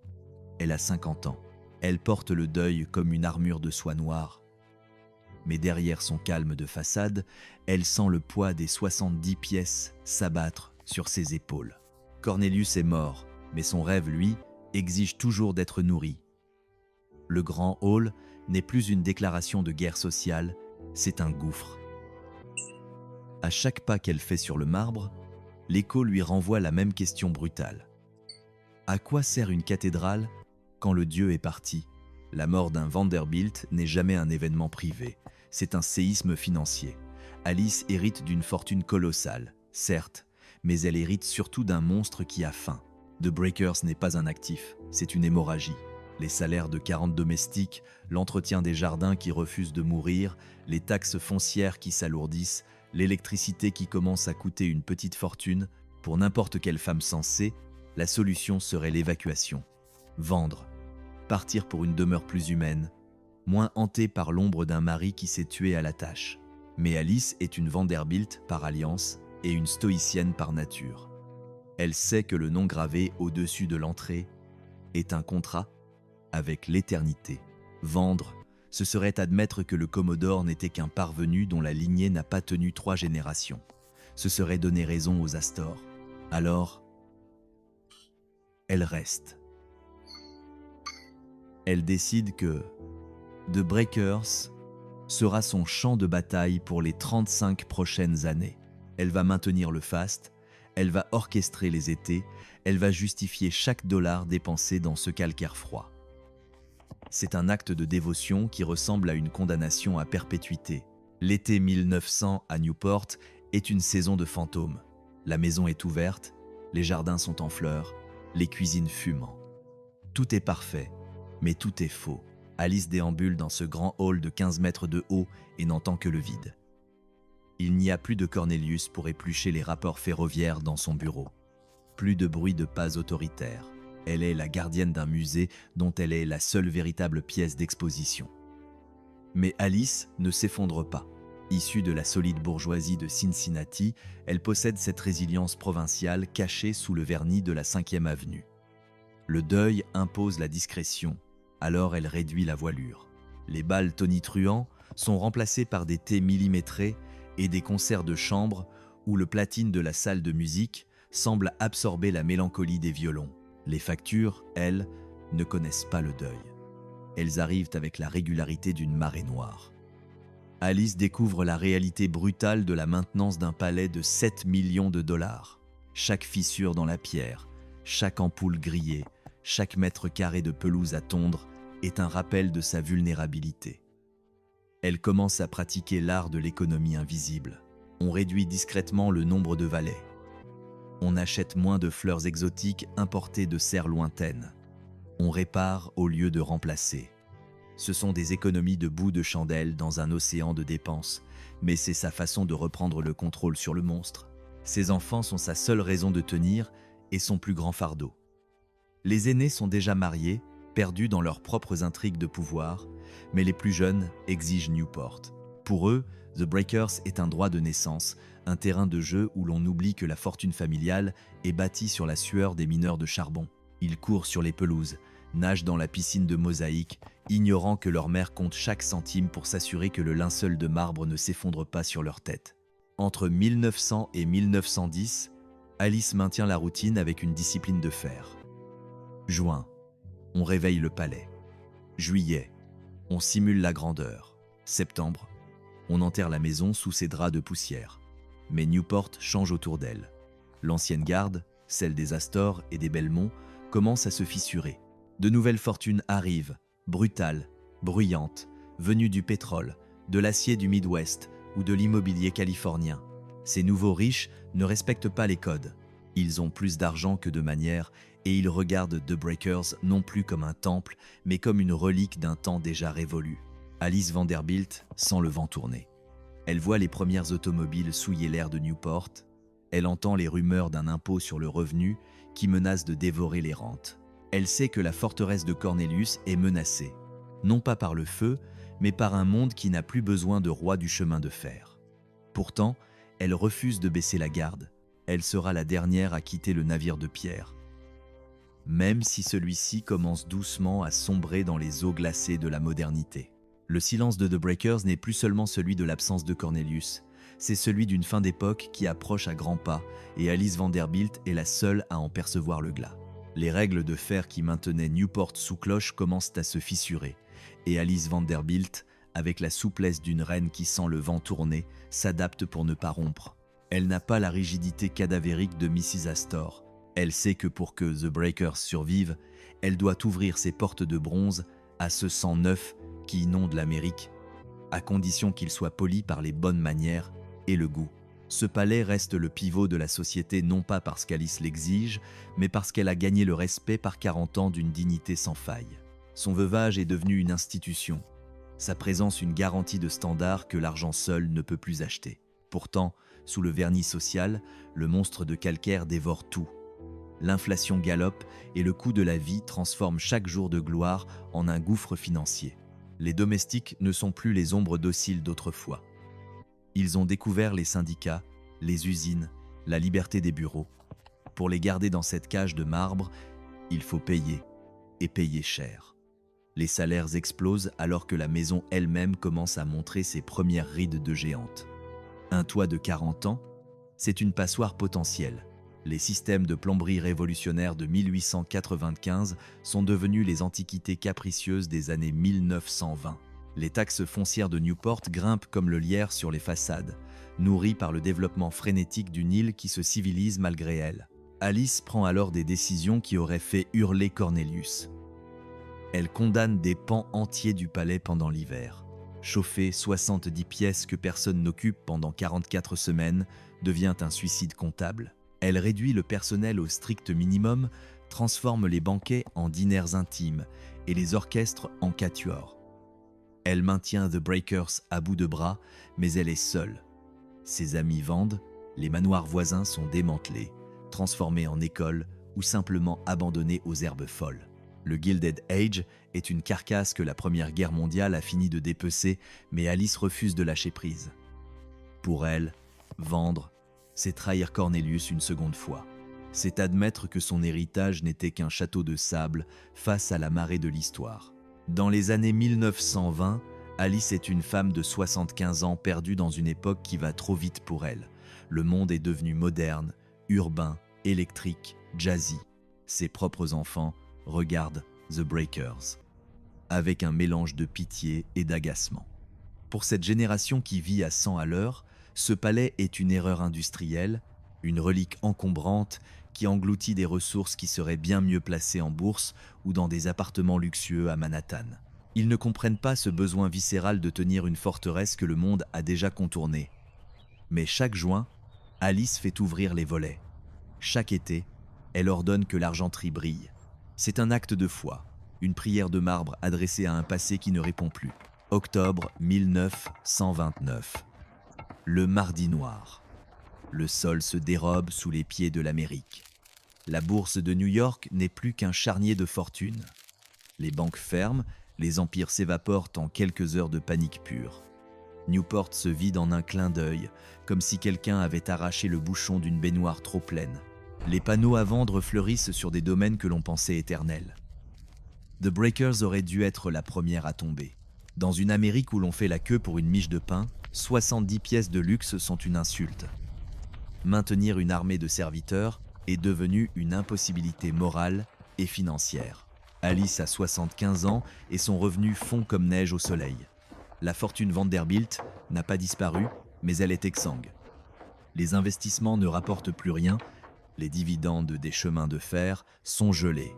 Speaker 1: Elle a 50 ans. Elle porte le deuil comme une armure de soie noire. Mais derrière son calme de façade, elle sent le poids des 70 pièces s'abattre sur ses épaules. Cornelius est mort, mais son rêve, lui, exige toujours d'être nourri. Le grand hall n'est plus une déclaration de guerre sociale, c'est un gouffre. À chaque pas qu'elle fait sur le marbre, l'écho lui renvoie la même question brutale. À quoi sert une cathédrale quand le dieu est parti? La mort d'un Vanderbilt n'est jamais un événement privé, c'est un séisme financier. Alice hérite d'une fortune colossale, certes, mais elle hérite surtout d'un monstre qui a faim. The Breakers n'est pas un actif, c'est une hémorragie. Les salaires de 40 domestiques, l'entretien des jardins qui refusent de mourir, les taxes foncières qui s'alourdissent, l'électricité qui commence à coûter une petite fortune, pour n'importe quelle femme sensée, la solution serait l'évacuation. Vendre. Partir pour une demeure plus humaine, moins hantée par l'ombre d'un mari qui s'est tué à la tâche. Mais Alice est une Vanderbilt par alliance et une stoïcienne par nature. Elle sait que le nom gravé au-dessus de l'entrée est un contrat avec l'éternité. Vendre, ce serait admettre que le Commodore n'était qu'un parvenu dont la lignée n'a pas tenu 3 générations. Ce serait donner raison aux Astor. Alors, elle reste. Elle décide que The Breakers sera son champ de bataille pour les 35 prochaines années. Elle va maintenir le faste, elle va orchestrer les étés, elle va justifier chaque dollar dépensé dans ce calcaire froid. C'est un acte de dévotion qui ressemble à une condamnation à perpétuité. L'été 1900 à Newport est une saison de fantômes. La maison est ouverte, les jardins sont en fleurs, les cuisines fumant. Tout est parfait, mais tout est faux. Alice déambule dans ce grand hall de 15 mètres de haut et n'entend que le vide. Il n'y a plus de Cornelius pour éplucher les rapports ferroviaires dans son bureau. Plus de bruit de pas autoritaire. Elle est la gardienne d'un musée dont elle est la seule véritable pièce d'exposition. Mais Alice ne s'effondre pas. Issue de la solide bourgeoisie de Cincinnati, elle possède cette résilience provinciale cachée sous le vernis de la 5e avenue. Le deuil impose la discrétion, alors elle réduit la voilure. Les bals tonitruants sont remplacés par des thés millimétrés et des concerts de chambre où le platine de la salle de musique semble absorber la mélancolie des violons. Les factures, elles, ne connaissent pas le deuil. Elles arrivent avec la régularité d'une marée noire. Alice découvre la réalité brutale de la maintenance d'un palais de 7 millions de dollars. Chaque fissure dans la pierre, chaque ampoule grillée, chaque mètre carré de pelouse à tondre est un rappel de sa vulnérabilité. Elle commence à pratiquer l'art de l'économie invisible. On réduit discrètement le nombre de valets. On achète moins de fleurs exotiques importées de serres lointaines. On répare au lieu de remplacer. Ce sont des économies de bout de chandelle dans un océan de dépenses, mais c'est sa façon de reprendre le contrôle sur le monstre. Ses enfants sont sa seule raison de tenir et son plus grand fardeau. Les aînés sont déjà mariés, perdus dans leurs propres intrigues de pouvoir, mais les plus jeunes exigent Newport. Pour eux, The Breakers est un droit de naissance, un terrain de jeu où l'on oublie que la fortune familiale est bâtie sur la sueur des mineurs de charbon. Ils courent sur les pelouses, nagent dans la piscine de mosaïque, ignorant que leur mère compte chaque centime pour s'assurer que le linceul de marbre ne s'effondre pas sur leur tête. Entre 1900 et 1910, Alice maintient la routine avec une discipline de fer. Juin, on réveille le palais. Juillet, on simule la grandeur. Septembre, on enterre la maison sous ses draps de poussière. Mais Newport change autour d'elle. L'ancienne garde, celle des Astor et des Belmont, commence à se fissurer. De nouvelles fortunes arrivent, brutales, bruyantes, venues du pétrole, de l'acier du Midwest ou de l'immobilier californien. Ces nouveaux riches ne respectent pas les codes. Ils ont plus d'argent que de manières et ils regardent The Breakers non plus comme un temple, mais comme une relique d'un temps déjà révolu. Alice Vanderbilt sent le vent tourner. Elle voit les premières automobiles souiller l'air de Newport. Elle entend les rumeurs d'un impôt sur le revenu qui menace de dévorer les rentes. Elle sait que la forteresse de Cornelius est menacée, non pas par le feu, mais par un monde qui n'a plus besoin de roi du chemin de fer. Pourtant, elle refuse de baisser la garde. Elle sera la dernière à quitter le navire de pierre. Même si celui-ci commence doucement à sombrer dans les eaux glacées de la modernité. Le silence de The Breakers n'est plus seulement celui de l'absence de Cornelius, c'est celui d'une fin d'époque qui approche à grands pas et Alice Vanderbilt est la seule à en percevoir le glas. Les règles de fer qui maintenaient Newport sous cloche commencent à se fissurer et Alice Vanderbilt, avec la souplesse d'une reine qui sent le vent tourner, s'adapte pour ne pas rompre. Elle n'a pas la rigidité cadavérique de Mrs. Astor. Elle sait que pour que The Breakers survive, elle doit ouvrir ses portes de bronze à ce sang neuf qui inonde l'Amérique, à condition qu'il soit poli par les bonnes manières et le goût. Ce palais reste le pivot de la société non pas parce qu'Alice l'exige, mais parce qu'elle a gagné le respect par 40 ans d'une dignité sans faille. Son veuvage est devenu une institution, sa présence une garantie de standard que l'argent seul ne peut plus acheter. Pourtant, sous le vernis social, le monstre de calcaire dévore tout. L'inflation galope et le coût de la vie transforme chaque jour de gloire en un gouffre financier. Les domestiques ne sont plus les ombres dociles d'autrefois. Ils ont découvert les syndicats, les usines, la liberté des bureaux. Pour les garder dans cette cage de marbre, il faut payer, et payer cher. Les salaires explosent alors que la maison elle-même commence à montrer ses premières rides de géante. Un toit de 40 ans, c'est une passoire potentielle. Les systèmes de plomberie révolutionnaires de 1895 sont devenus les antiquités capricieuses des années 1920. Les taxes foncières de Newport grimpent comme le lierre sur les façades, nourries par le développement frénétique d'une île qui se civilise malgré elle. Alice prend alors des décisions qui auraient fait hurler Cornelius. Elle condamne des pans entiers du palais pendant l'hiver. Chauffer 70 pièces que personne n'occupe pendant 44 semaines devient un suicide comptable. Elle réduit le personnel au strict minimum, transforme les banquets en diners intimes et les orchestres en quatuors. Elle maintient The Breakers à bout de bras, mais elle est seule. Ses amis vendent, les manoirs voisins sont démantelés, transformés en écoles ou simplement abandonnés aux herbes folles. Le Gilded Age est une carcasse que la Première Guerre mondiale a fini de dépecer, mais Alice refuse de lâcher prise. Pour elle, vendre, c'est trahir Cornelius une seconde fois. C'est admettre que son héritage n'était qu'un château de sable face à la marée de l'histoire. Dans les années 1920, Alice est une femme de 75 ans perdue dans une époque qui va trop vite pour elle. Le monde est devenu moderne, urbain, électrique, jazzy. Ses propres enfants regardent The Breakers avec un mélange de pitié et d'agacement. Pour cette génération qui vit à 100 à l'heure, ce palais est une erreur industrielle, une relique encombrante qui engloutit des ressources qui seraient bien mieux placées en bourse ou dans des appartements luxueux à Manhattan. Ils ne comprennent pas ce besoin viscéral de tenir une forteresse que le monde a déjà contournée. Mais chaque juin, Alice fait ouvrir les volets. Chaque été, elle ordonne que l'argenterie brille. C'est un acte de foi. une prière de marbre adressée à un passé qui ne répond plus. Octobre 1929. Le mardi noir. Le sol se dérobe sous les pieds de l'Amérique. La bourse de New York n'est plus qu'un charnier de fortune. Les banques ferment, les empires s'évaporent en quelques heures de panique pure. Newport se vide en un clin d'œil, comme si quelqu'un avait arraché le bouchon d'une baignoire trop pleine. Les panneaux à vendre fleurissent sur des domaines que l'on pensait éternels. The Breakers aurait dû être la première à tomber. Dans une Amérique où l'on fait la queue pour une miche de pain, 70 pièces de luxe sont une insulte. Maintenir une armée de serviteurs est devenu une impossibilité morale et financière. Alice a 75 ans et son revenu fond comme neige au soleil. La fortune Vanderbilt n'a pas disparu, mais elle est exsangue. Les investissements ne rapportent plus rien, les dividendes des chemins de fer sont gelés.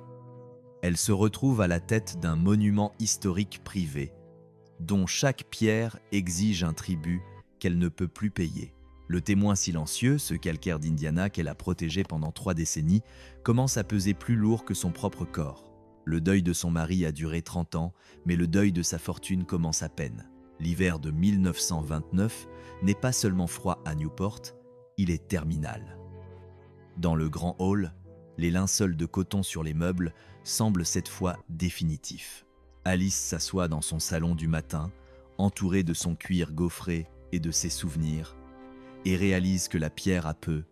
Speaker 1: Elle se retrouve à la tête d'un monument historique privé, dont chaque pierre exige un tribut qu'elle ne peut plus payer. Le témoin silencieux, ce calcaire d'Indiana qu'elle a protégé pendant 3 décennies, commence à peser plus lourd que son propre corps. Le deuil de son mari a duré 30 ans, mais le deuil de sa fortune commence à peine. L'hiver de 1929 n'est pas seulement froid à Newport, il est terminal. Dans le grand hall, les linceuls de coton sur les meubles semblent cette fois définitifs. Alice s'assoit dans son salon du matin, entourée de son cuir gaufré et de ses souvenirs, et réalise que la pierre a peu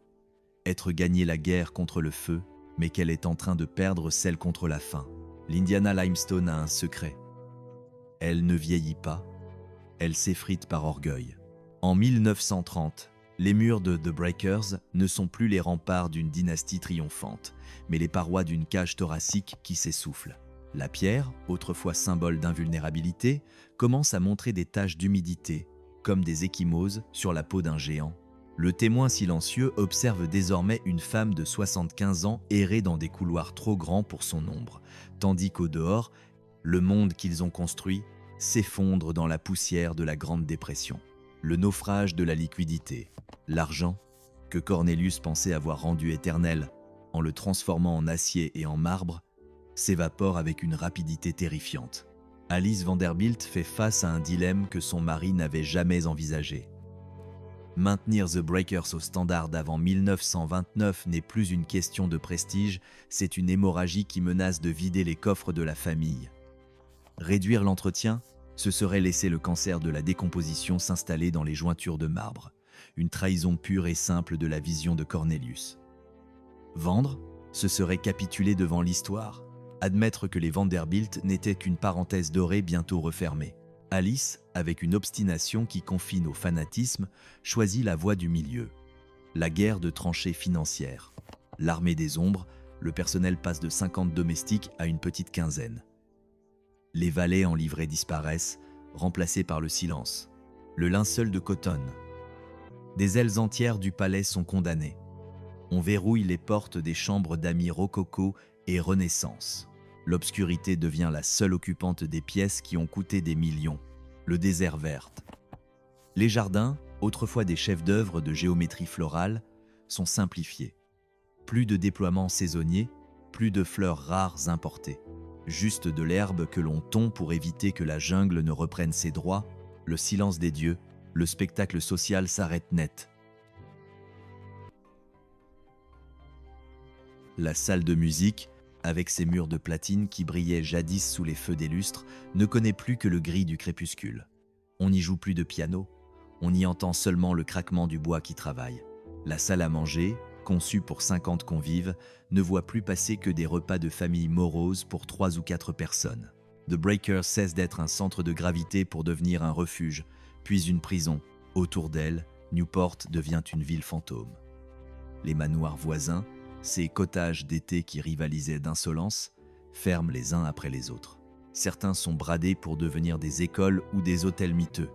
Speaker 1: être gagné la guerre contre le feu, mais qu'elle est en train de perdre celle contre la faim. L'Indiana Limestone a un secret. Elle ne vieillit pas, elle s'effrite par orgueil. En 1930, les murs de The Breakers ne sont plus les remparts d'une dynastie triomphante, mais les parois d'une cage thoracique qui s'essouffle. La pierre, autrefois symbole d'invulnérabilité, commence à montrer des taches d'humidité, comme des ecchymoses sur la peau d'un géant. Le témoin silencieux observe désormais une femme de 75 ans errer dans des couloirs trop grands pour son ombre, tandis qu'au dehors, le monde qu'ils ont construit s'effondre dans la poussière de la Grande Dépression. Le naufrage de la liquidité, l'argent, que Cornelius pensait avoir rendu éternel en le transformant en acier et en marbre, s'évapore avec une rapidité terrifiante. Alice Vanderbilt fait face à un dilemme que son mari n'avait jamais envisagé. Maintenir The Breakers au standard d'avant 1929 n'est plus une question de prestige, c'est une hémorragie qui menace de vider les coffres de la famille. Réduire l'entretien, ce serait laisser le cancer de la décomposition s'installer dans les jointures de marbre, une trahison pure et simple de la vision de Cornelius. Vendre, ce serait capituler devant l'histoire, admettre que les Vanderbilt n'étaient qu'une parenthèse dorée bientôt refermée. Alice, avec une obstination qui confine au fanatisme, choisit la voie du milieu. La guerre de tranchées financières. L'armée des ombres, le personnel passe de 50 domestiques à une petite quinzaine. Les valets en livrée disparaissent, remplacés par le silence. Le linceul de coton. Des ailes entières du palais sont condamnées. On verrouille les portes des chambres d'amis rococo et Renaissance. L'obscurité devient la seule occupante des pièces qui ont coûté des millions. Le désert vert. Les jardins, autrefois des chefs-d'œuvre de géométrie florale, sont simplifiés. Plus de déploiements saisonniers, plus de fleurs rares importées. Juste de l'herbe que l'on tond pour éviter que la jungle ne reprenne ses droits, le silence des dieux, le spectacle social s'arrête net. La salle de musique, avec ses murs de platine qui brillaient jadis sous les feux des lustres, ne connaît plus que le gris du crépuscule. On n'y joue plus de piano, on y entend seulement le craquement du bois qui travaille. La salle à manger, conçue pour 50 convives, ne voit plus passer que des repas de famille moroses pour 3 ou 4 personnes. The Breakers cesse d'être un centre de gravité pour devenir un refuge, puis une prison. Autour d'elle, Newport devient une ville fantôme. Les manoirs voisins, ces cottages d'été qui rivalisaient d'insolence, ferment les uns après les autres. Certains sont bradés pour devenir des écoles ou des hôtels miteux.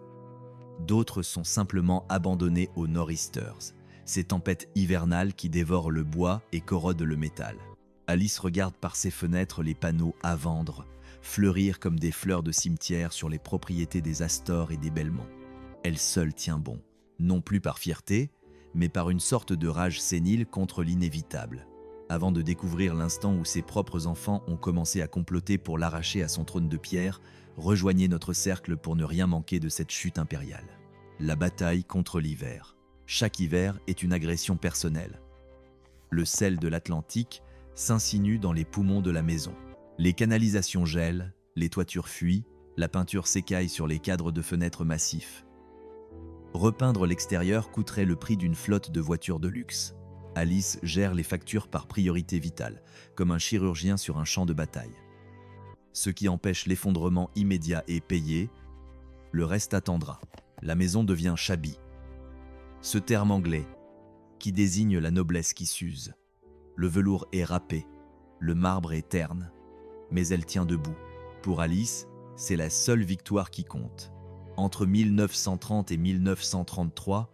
Speaker 1: D'autres sont simplement abandonnés aux nor'easters, ces tempêtes hivernales qui dévorent le bois et corrodent le métal. Alice regarde par ses fenêtres les panneaux « à vendre » fleurir comme des fleurs de cimetière sur les propriétés des Astor et des Belmont. Elle seule tient bon, non plus par fierté, mais par une sorte de rage sénile contre l'inévitable. Avant de découvrir l'instant où ses propres enfants ont commencé à comploter pour l'arracher à son trône de pierre, rejoignez notre cercle pour ne rien manquer de cette chute impériale. La bataille contre l'hiver. Chaque hiver est une agression personnelle. Le sel de l'Atlantique s'insinue dans les poumons de la maison. Les canalisations gèlent, les toitures fuient, la peinture s'écaille sur les cadres de fenêtres massifs. Repeindre l'extérieur coûterait le prix d'une flotte de voitures de luxe. Alice gère les factures par priorité vitale, comme un chirurgien sur un champ de bataille. Ce qui empêche l'effondrement immédiat est payé, le reste attendra. La maison devient shabby. Ce terme anglais, qui désigne la noblesse qui s'use. Le velours est râpé, le marbre est terne, mais elle tient debout. Pour Alice, c'est la seule victoire qui compte. Entre 1930 et 1933,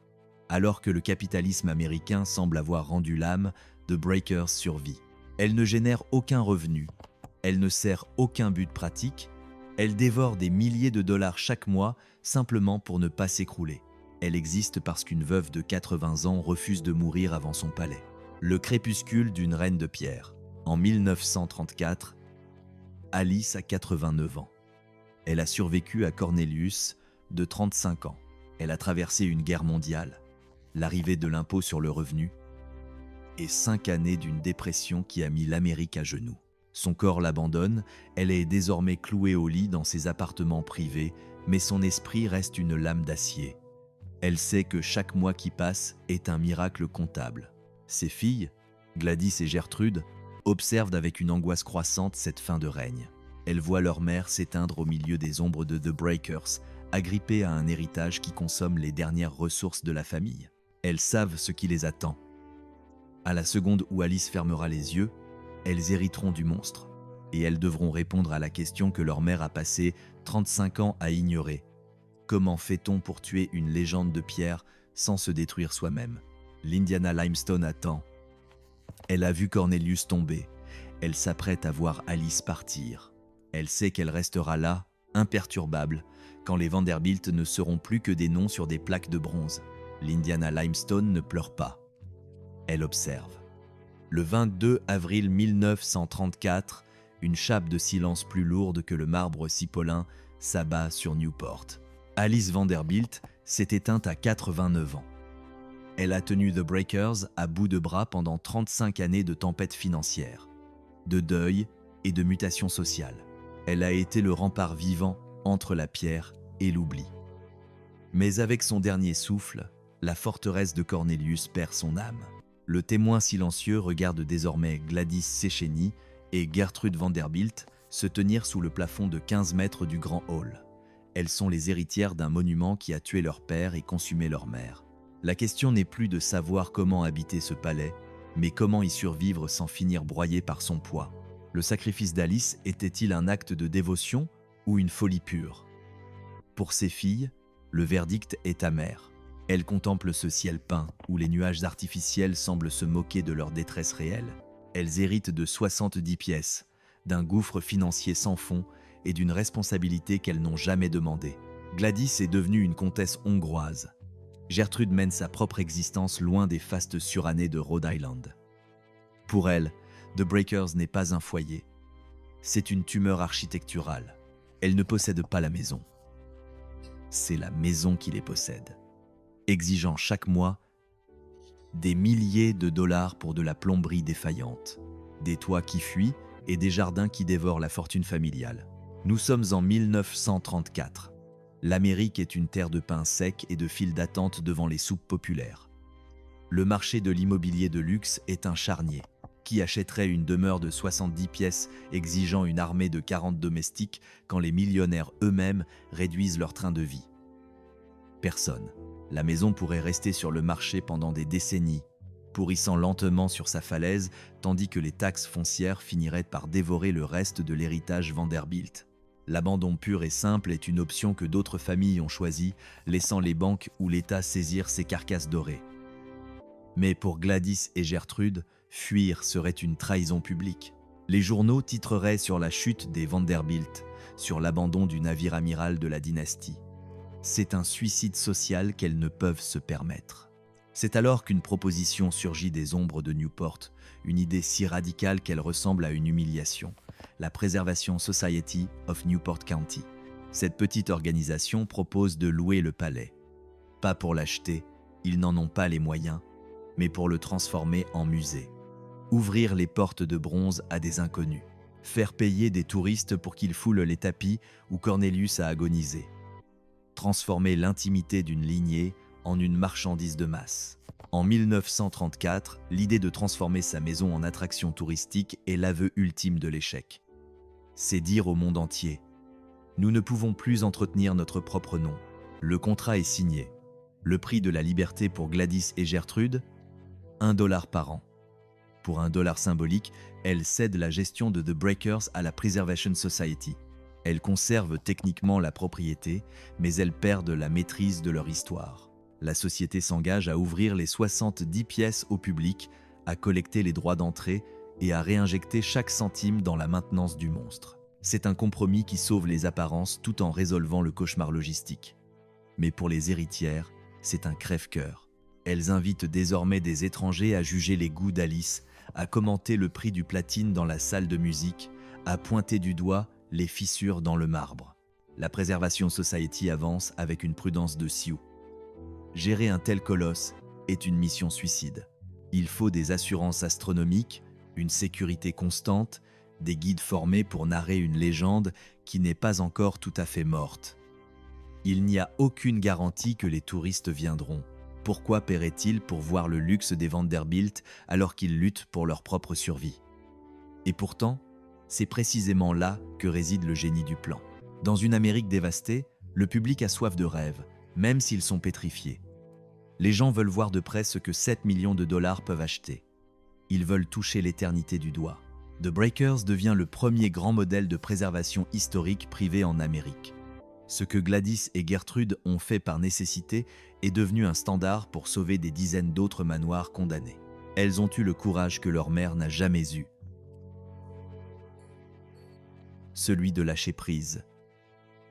Speaker 1: alors que le capitalisme américain semble avoir rendu l'âme, The Breakers survit. Elle ne génère aucun revenu, elle ne sert aucun but pratique, elle dévore des milliers de dollars chaque mois simplement pour ne pas s'écrouler. Elle existe parce qu'une veuve de 80 ans refuse de mourir avant son palais. Le crépuscule d'une reine de pierre. En 1934, Alice a 89 ans. Elle a survécu à Cornelius, de 35 ans. Elle a traversé une guerre mondiale, l'arrivée de l'impôt sur le revenu et 5 années d'une dépression qui a mis l'Amérique à genoux. Son corps l'abandonne, elle est désormais clouée au lit dans ses appartements privés, mais son esprit reste une lame d'acier. Elle sait que chaque mois qui passe est un miracle comptable. Ses filles, Gladys et Gertrude, observent avec une angoisse croissante cette fin de règne. Elles voient leur mère s'éteindre au milieu des ombres de The Breakers, agrippée à un héritage qui consomme les dernières ressources de la famille. Elles savent ce qui les attend. À la seconde où Alice fermera les yeux, elles hériteront du monstre, et elles devront répondre à la question que leur mère a passé 35 ans à ignorer. Comment fait-on pour tuer une légende de pierre sans se détruire soi-même? L'Indiana Limestone attend. Elle a vu Cornelius tomber. Elle s'apprête à voir Alice partir. Elle sait qu'elle restera là, imperturbable, quand les Vanderbilt ne seront plus que des noms sur des plaques de bronze. L'Indiana Limestone ne pleure pas. Elle observe. Le 22 avril 1934, une chape de silence plus lourde que le marbre cipolin s'abat sur Newport. Alice Vanderbilt s'est éteinte à 89 ans. Elle a tenu The Breakers à bout de bras pendant 35 années de tempête financière, de deuil et de mutation sociale. Elle a été le rempart vivant entre la pierre et l'oubli. Mais avec son dernier souffle, la forteresse de Cornelius perd son âme. Le témoin silencieux regarde désormais Gladys Szechenyi et Gertrude Vanderbilt se tenir sous le plafond de 15 mètres du grand hall. Elles sont les héritières d'un monument qui a tué leur père et consumé leur mère. La question n'est plus de savoir comment habiter ce palais, mais comment y survivre sans finir broyé par son poids. Le sacrifice d'Alice était-il un acte de dévotion ou une folie pure? Pour ses filles, le verdict est amer. Elles contemplent ce ciel peint où les nuages artificiels semblent se moquer de leur détresse réelle. Elles héritent de 70 pièces, d'un gouffre financier sans fond et d'une responsabilité qu'elles n'ont jamais demandée. Gladys est devenue une comtesse hongroise. Gertrude mène sa propre existence loin des fastes surannées de Rhode Island. Pour elle, The Breakers n'est pas un foyer. C'est une tumeur architecturale. Elle ne possède pas la maison. C'est la maison qui les possède, exigeant chaque mois des milliers de dollars pour de la plomberie défaillante, des toits qui fuient et des jardins qui dévorent la fortune familiale. Nous sommes en 1934. L'Amérique est une terre de pain sec et de files d'attente devant les soupes populaires. Le marché de l'immobilier de luxe est un charnier. Qui achèterait une demeure de 70 pièces exigeant une armée de 40 domestiques quand les millionnaires eux-mêmes réduisent leur train de vie? Personne. La maison pourrait rester sur le marché pendant des décennies, pourrissant lentement sur sa falaise, tandis que les taxes foncières finiraient par dévorer le reste de l'héritage Vanderbilt. L'abandon pur et simple est une option que d'autres familles ont choisie, laissant les banques ou l'État saisir ces carcasses dorées. Mais pour Gladys et Gertrude, fuir serait une trahison publique. Les journaux titreraient sur la chute des Vanderbilt, sur l'abandon du navire amiral de la dynastie. C'est un suicide social qu'elles ne peuvent se permettre. C'est alors qu'une proposition surgit des ombres de Newport, une idée si radicale qu'elle ressemble à une humiliation, la Preservation Society of Newport County. Cette petite organisation propose de louer le palais. Pas pour l'acheter, ils n'en ont pas les moyens, mais pour le transformer en musée. Ouvrir les portes de bronze à des inconnus. Faire payer des touristes pour qu'ils foulent les tapis où Cornelius a agonisé. Transformer l'intimité d'une lignée en une marchandise de masse. En 1934, l'idée de transformer sa maison en attraction touristique est l'aveu ultime de l'échec. C'est dire au monde entier « Nous ne pouvons plus entretenir notre propre nom. Le contrat est signé. Le prix de la liberté pour Gladys et Gertrude, $1 par an. Pour $1 symbolique, elles cèdent la gestion de The Breakers à la Preservation Society. Elles conservent techniquement la propriété, mais elles perdent la maîtrise de leur histoire. La société s'engage à ouvrir les 70 pièces au public, à collecter les droits d'entrée et à réinjecter chaque centime dans la maintenance du monstre. C'est un compromis qui sauve les apparences tout en résolvant le cauchemar logistique. Mais pour les héritières, c'est un crève-cœur. Elles invitent désormais des étrangers à juger les goûts d'Alice, à commenter le prix du platine dans la salle de musique, à pointer du doigt les fissures dans le marbre. La Preservation Society avance avec une prudence de sioux. Gérer un tel colosse est une mission suicide. Il faut des assurances astronomiques, une sécurité constante, des guides formés pour narrer une légende qui n'est pas encore tout à fait morte. Il n'y a aucune garantie que les touristes viendront. Pourquoi paieraient-ils pour voir le luxe des Vanderbilt alors qu'ils luttent pour leur propre survie? Et pourtant, c'est précisément là que réside le génie du plan. Dans une Amérique dévastée, le public a soif de rêve, même s'ils sont pétrifiés. Les gens veulent voir de près ce que 7 millions de dollars peuvent acheter. Ils veulent toucher l'éternité du doigt. The Breakers devient le premier grand modèle de préservation historique privée en Amérique. Ce que Gladys et Gertrude ont fait par nécessité est devenu un standard pour sauver des dizaines d'autres manoirs condamnés. Elles ont eu le courage que leur mère n'a jamais eu. Celui de lâcher prise,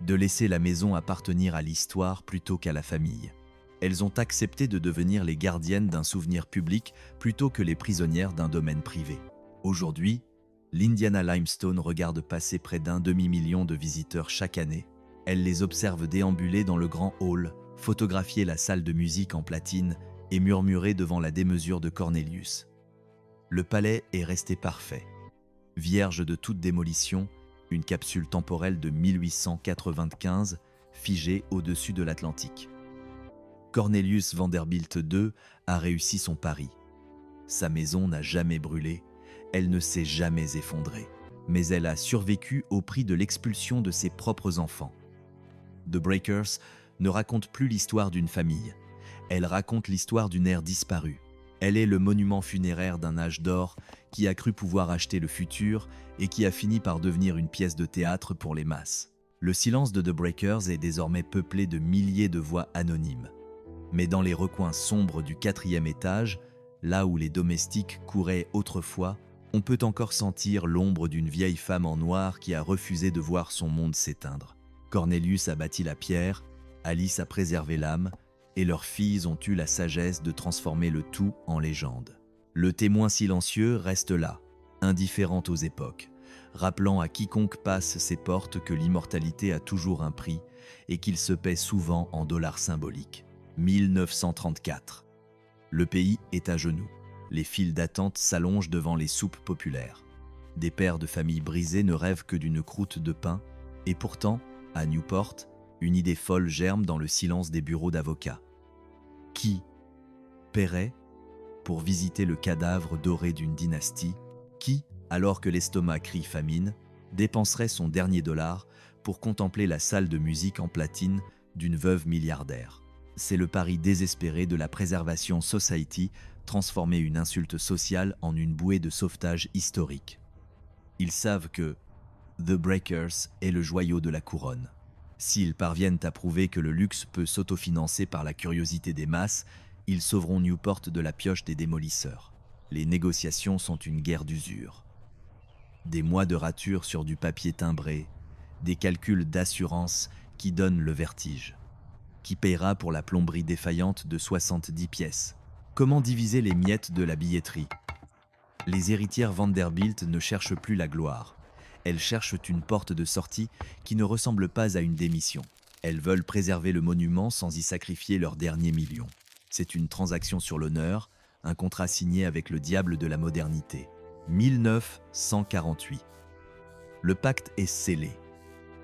Speaker 1: de laisser la maison appartenir à l'histoire plutôt qu'à la famille. Elles ont accepté de devenir les gardiennes d'un souvenir public plutôt que les prisonnières d'un domaine privé. Aujourd'hui, l'Indiana Limestone regarde passer près d'1 demi-million de visiteurs chaque année. Elle les observe déambuler dans le grand hall, photographier la salle de musique en platine et murmurer devant la démesure de Cornelius. Le palais est resté parfait. Vierge de toute démolition, une capsule temporelle de 1895 figée au-dessus de l'Atlantique. Cornelius Vanderbilt II a réussi son pari. Sa maison n'a jamais brûlé, elle ne s'est jamais effondrée, mais elle a survécu au prix de l'expulsion de ses propres enfants. The Breakers ne raconte plus l'histoire d'une famille, elle raconte l'histoire d'une ère disparue. Elle est le monument funéraire d'un âge d'or qui a cru pouvoir acheter le futur et qui a fini par devenir une pièce de théâtre pour les masses. Le silence de The Breakers est désormais peuplé de milliers de voix anonymes. Mais dans les recoins sombres du 4e étage, là où les domestiques couraient autrefois, on peut encore sentir l'ombre d'une vieille femme en noir qui a refusé de voir son monde s'éteindre. Cornelius a bâti la pierre, Alice a préservé l'âme, et leurs filles ont eu la sagesse de transformer le tout en légende. Le témoin silencieux reste là, indifférent aux époques, rappelant à quiconque passe ses portes que l'immortalité a toujours un prix et qu'il se paie souvent en dollars symboliques. 1934. Le pays est à genoux. Les files d'attente s'allongent devant les soupes populaires. Des pères de famille brisés ne rêvent que d'une croûte de pain, et pourtant, à Newport, une idée folle germe dans le silence des bureaux d'avocats. Qui paierait pour visiter le cadavre doré d'une dynastie? Qui, alors que l'estomac crie famine, dépenserait son dernier dollar pour contempler la salle de musique en platine d'une veuve milliardaire? C'est le pari désespéré de la Preservation Society, transformer une insulte sociale en une bouée de sauvetage historique. Ils savent que The Breakers est le joyau de la couronne. S'ils parviennent à prouver que le luxe peut s'autofinancer par la curiosité des masses, ils sauveront Newport de la pioche des démolisseurs. Les négociations sont une guerre d'usure. Des mois de rature sur du papier timbré, des calculs d'assurance qui donnent le vertige. Qui paiera pour la plomberie défaillante de 70 pièces? Comment diviser les miettes de la billetterie? Les héritières Vanderbilt ne cherchent plus la gloire. Elles cherchent une porte de sortie qui ne ressemble pas à une démission. Elles veulent préserver le monument sans y sacrifier leurs derniers millions. C'est une transaction sur l'honneur, un contrat signé avec le diable de la modernité. 1948. Le pacte est scellé.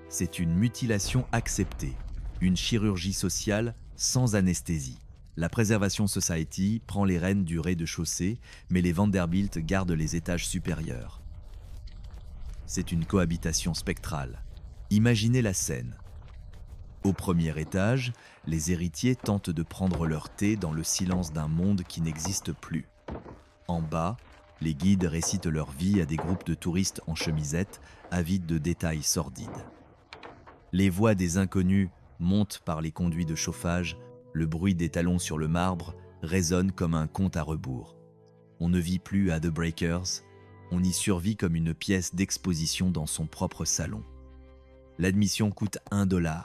Speaker 1: C'est une mutilation acceptée, une chirurgie sociale sans anesthésie. La Preservation Society prend les rênes du rez-de-chaussée, mais les Vanderbilt gardent les étages supérieurs. C'est une cohabitation spectrale. Imaginez la scène. Au premier étage, les héritiers tentent de prendre leur thé dans le silence d'un monde qui n'existe plus. En bas, les guides récitent leur vie à des groupes de touristes en chemisette, avides de détails sordides. Les voix des inconnus montent par les conduits de chauffage, le bruit des talons sur le marbre résonne comme un conte à rebours. On ne vit plus à The Breakers, on y survit comme une pièce d'exposition dans son propre salon. L'admission coûte $1,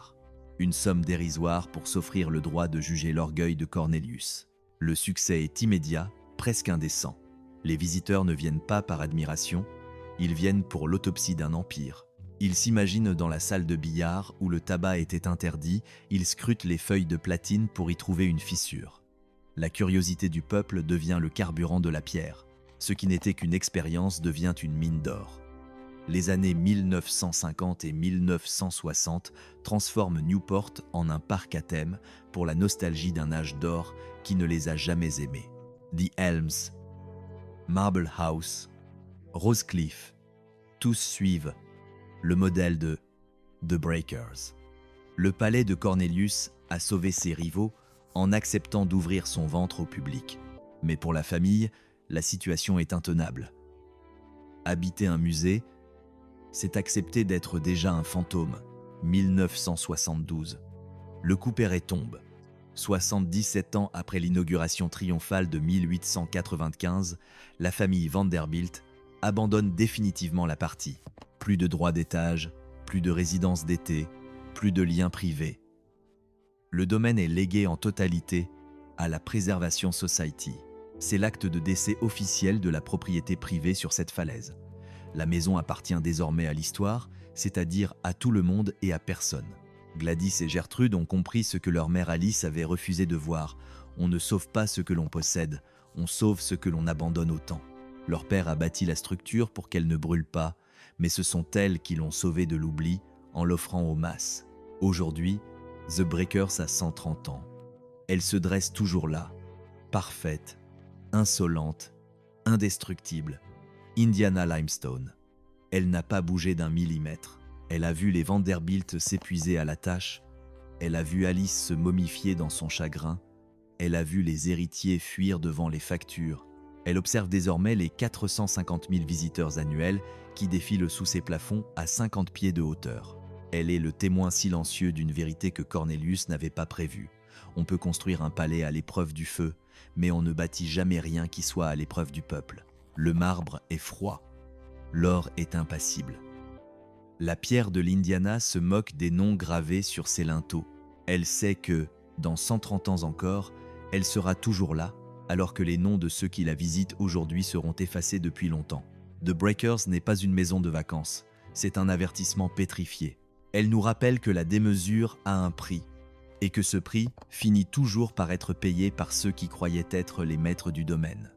Speaker 1: une somme dérisoire pour s'offrir le droit de juger l'orgueil de Cornelius. Le succès est immédiat, presque indécent. Les visiteurs ne viennent pas par admiration, ils viennent pour l'autopsie d'un empire. Ils s'imaginent dans la salle de billard où le tabac était interdit, ils scrutent les feuilles de platine pour y trouver une fissure. La curiosité du peuple devient le carburant de la pierre. Ce qui n'était qu'une expérience devient une mine d'or. Les années 1950 et 1960 transforment Newport en un parc à thème pour la nostalgie d'un âge d'or qui ne les a jamais aimés. The Elms, Marble House, Rosecliff, tous suivent le modèle de The Breakers. Le palais de Cornelius a sauvé ses rivaux en acceptant d'ouvrir son ventre au public. Mais pour la famille, la situation est intenable. Habiter un musée, c'est accepter d'être déjà un fantôme. 1972. Le couperet tombe. 77 ans après l'inauguration triomphale de 1895, la famille Vanderbilt abandonne définitivement la partie. Plus de droits d'étage, plus de résidences d'été, plus de liens privés. Le domaine est légué en totalité à la Preservation Society. C'est l'acte de décès officiel de la propriété privée sur cette falaise. La maison appartient désormais à l'histoire, c'est-à-dire à tout le monde et à personne. Gladys et Gertrude ont compris ce que leur mère Alice avait refusé de voir. On ne sauve pas ce que l'on possède, on sauve ce que l'on abandonne au temps. Leur père a bâti la structure pour qu'elle ne brûle pas, mais ce sont elles qui l'ont sauvée de l'oubli en l'offrant aux masses. Aujourd'hui, The Breakers a 130 ans. Elle se dresse toujours là, parfaite, insolente, indestructible. Indiana Limestone. Elle n'a pas bougé d'un millimètre. Elle a vu les Vanderbilt s'épuiser à la tâche. Elle a vu Alice se momifier dans son chagrin. Elle a vu les héritiers fuir devant les factures. Elle observe désormais les 450 000 visiteurs annuels qui défilent sous ses plafonds à 50 pieds de hauteur. Elle est le témoin silencieux d'une vérité que Cornelius n'avait pas prévue. On peut construire un palais à l'épreuve du feu, mais on ne bâtit jamais rien qui soit à l'épreuve du peuple. Le marbre est froid. L'or est impassible. La pierre de l'Indiana se moque des noms gravés sur ses linteaux. Elle sait que, dans 130 ans encore, elle sera toujours là, alors que les noms de ceux qui la visitent aujourd'hui seront effacés depuis longtemps. The Breakers n'est pas une maison de vacances, c'est un avertissement pétrifié. Elle nous rappelle que la démesure a un prix, et que ce prix finit toujours par être payé par ceux qui croyaient être les maîtres du domaine.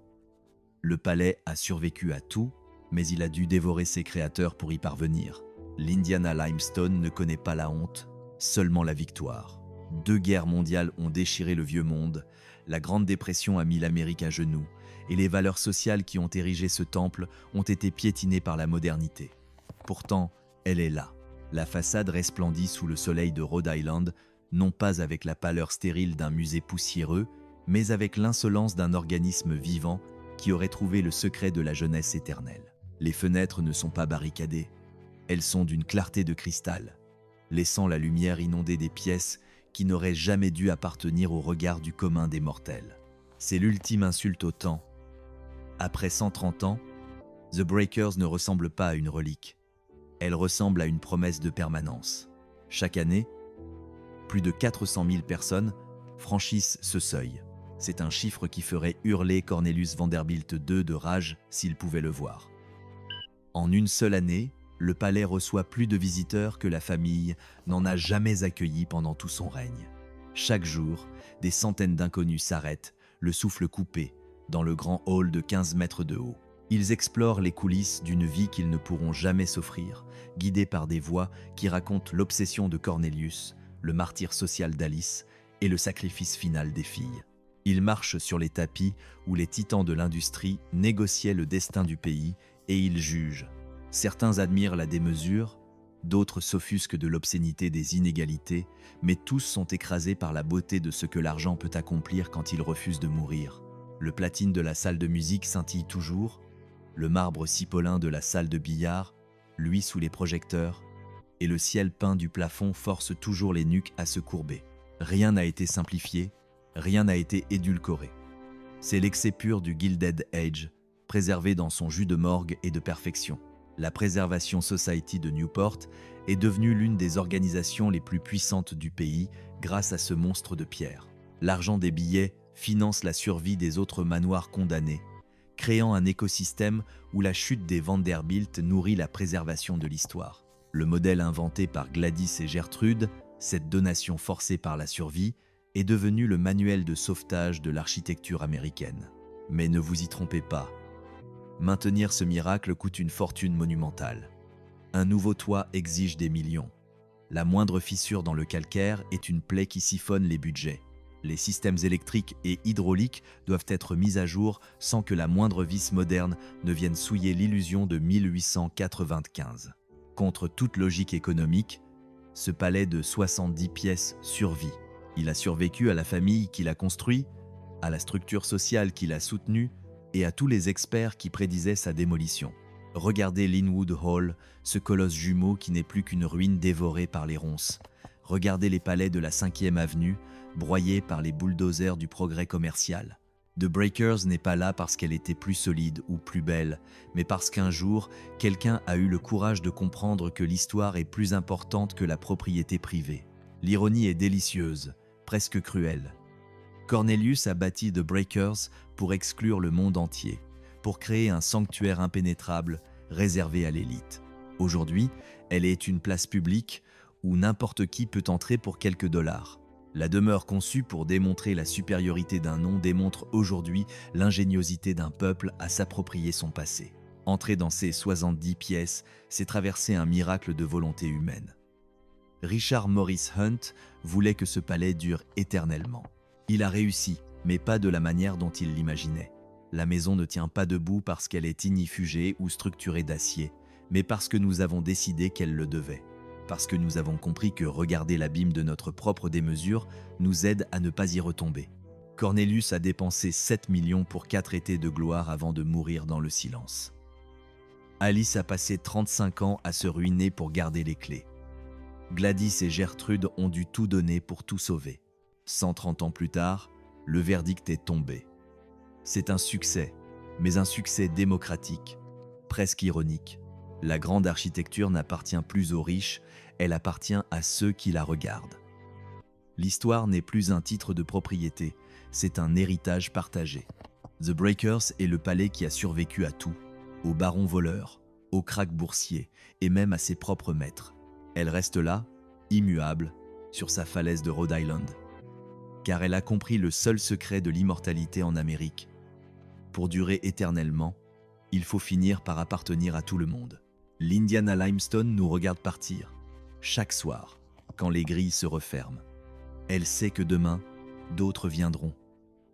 Speaker 1: Le palais a survécu à tout, mais il a dû dévorer ses créateurs pour y parvenir. L'Indiana Limestone ne connaît pas la honte, seulement la victoire. 2 guerres mondiales ont déchiré le vieux monde, la Grande Dépression a mis l'Amérique à genoux, et les valeurs sociales qui ont érigé ce temple ont été piétinées par la modernité. Pourtant, elle est là. La façade resplendit sous le soleil de Rhode Island, non pas avec la pâleur stérile d'un musée poussiéreux, mais avec l'insolence d'un organisme vivant qui aurait trouvé le secret de la jeunesse éternelle. Les fenêtres ne sont pas barricadées, elles sont d'une clarté de cristal, laissant la lumière inonder des pièces qui n'auraient jamais dû appartenir au regard du commun des mortels. C'est l'ultime insulte au temps. Après 130 ans, The Breakers ne ressemble pas à une relique. Elle ressemble à une promesse de permanence. Chaque année, plus de 400 000 personnes franchissent ce seuil. C'est un chiffre qui ferait hurler Cornelius Vanderbilt II de rage s'il pouvait le voir. En une seule année, le palais reçoit plus de visiteurs que la famille n'en a jamais accueilli pendant tout son règne. Chaque jour, des centaines d'inconnus s'arrêtent, le souffle coupé, dans le grand hall de 15 mètres de haut. Ils explorent les coulisses d'une vie qu'ils ne pourront jamais s'offrir, guidés par des voix qui racontent l'obsession de Cornelius, le martyre social d'Alice et le sacrifice final des filles. Ils marchent sur les tapis où les titans de l'industrie négociaient le destin du pays et ils jugent. Certains admirent la démesure, d'autres s'offusquent de l'obscénité des inégalités, mais tous sont écrasés par la beauté de ce que l'argent peut accomplir quand il refuse de mourir. Le platine de la salle de musique scintille toujours, le marbre cipolin de la salle de billard luit sous les projecteurs, et le ciel peint du plafond force toujours les nuques à se courber. Rien n'a été simplifié, rien n'a été édulcoré. C'est l'excès pur du Gilded Age, préservé dans son jus de morgue et de perfection. La Preservation Society de Newport est devenue l'une des organisations les plus puissantes du pays grâce à ce monstre de pierre. L'argent des billets finance la survie des autres manoirs condamnés, créant un écosystème où la chute des Vanderbilt nourrit la préservation de l'histoire. Le modèle inventé par Gladys et Gertrude, cette donation forcée par la survie, est devenu le manuel de sauvetage de l'architecture américaine. Mais ne vous y trompez pas. Maintenir ce miracle coûte une fortune monumentale. Un nouveau toit exige des millions. La moindre fissure dans le calcaire est une plaie qui siphonne les budgets. Les systèmes électriques et hydrauliques doivent être mis à jour sans que la moindre vis moderne ne vienne souiller l'illusion de 1895. Contre toute logique économique, ce palais de 70 pièces survit. Il a survécu à la famille qui l'a construit, à la structure sociale qui l'a soutenu et à tous les experts qui prédisaient sa démolition. Regardez Linwood Hall, ce colosse jumeau qui n'est plus qu'une ruine dévorée par les ronces. Regardez les palais de la 5e avenue, broyés par les bulldozers du progrès commercial. The Breakers n'est pas là parce qu'elle était plus solide ou plus belle, mais parce qu'un jour, quelqu'un a eu le courage de comprendre que l'histoire est plus importante que la propriété privée. L'ironie est délicieuse, presque cruelle. Cornelius a bâti The Breakers pour exclure le monde entier, pour créer un sanctuaire impénétrable réservé à l'élite. Aujourd'hui, elle est une place publique où n'importe qui peut entrer pour quelques dollars. La demeure conçue pour démontrer la supériorité d'un nom démontre aujourd'hui l'ingéniosité d'un peuple à s'approprier son passé. Entrer dans ces 70 pièces, c'est traverser un miracle de volonté humaine. Richard Morris Hunt voulait que ce palais dure éternellement. Il a réussi, mais pas de la manière dont il l'imaginait. La maison ne tient pas debout parce qu'elle est ignifugée ou structurée d'acier, mais parce que nous avons décidé qu'elle le devait. Parce que nous avons compris que regarder l'abîme de notre propre démesure nous aide à ne pas y retomber. Cornelius a dépensé 7 millions pour 4 étés de gloire avant de mourir dans le silence. Alice a passé 35 ans à se ruiner pour garder les clés. Gladys et Gertrude ont dû tout donner pour tout sauver. 130 ans plus tard, le verdict est tombé. C'est un succès, mais un succès démocratique, presque ironique. La grande architecture n'appartient plus aux riches, elle appartient à ceux qui la regardent. L'histoire n'est plus un titre de propriété, c'est un héritage partagé. The Breakers est le palais qui a survécu à tout, aux barons voleurs, aux krachs boursiers et même à ses propres maîtres. Elle reste là, immuable, sur sa falaise de Rhode Island. Car elle a compris le seul secret de l'immortalité en Amérique. Pour durer éternellement, il faut finir par appartenir à tout le monde. L'Indiana Limestone nous regarde partir, chaque soir, quand les grilles se referment. Elle sait que demain, d'autres viendront,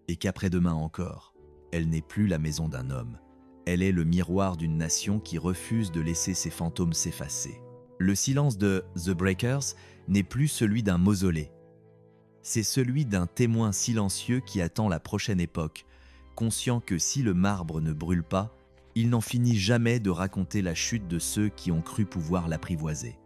Speaker 1: et qu'après-demain encore, elle n'est plus la maison d'un homme. Elle est le miroir d'une nation qui refuse de laisser ses fantômes s'effacer. Le silence de The Breakers n'est plus celui d'un mausolée. C'est celui d'un témoin silencieux qui attend la prochaine époque, conscient que si le marbre ne brûle pas, il n'en finit jamais de raconter la chute de ceux qui ont cru pouvoir l'apprivoiser.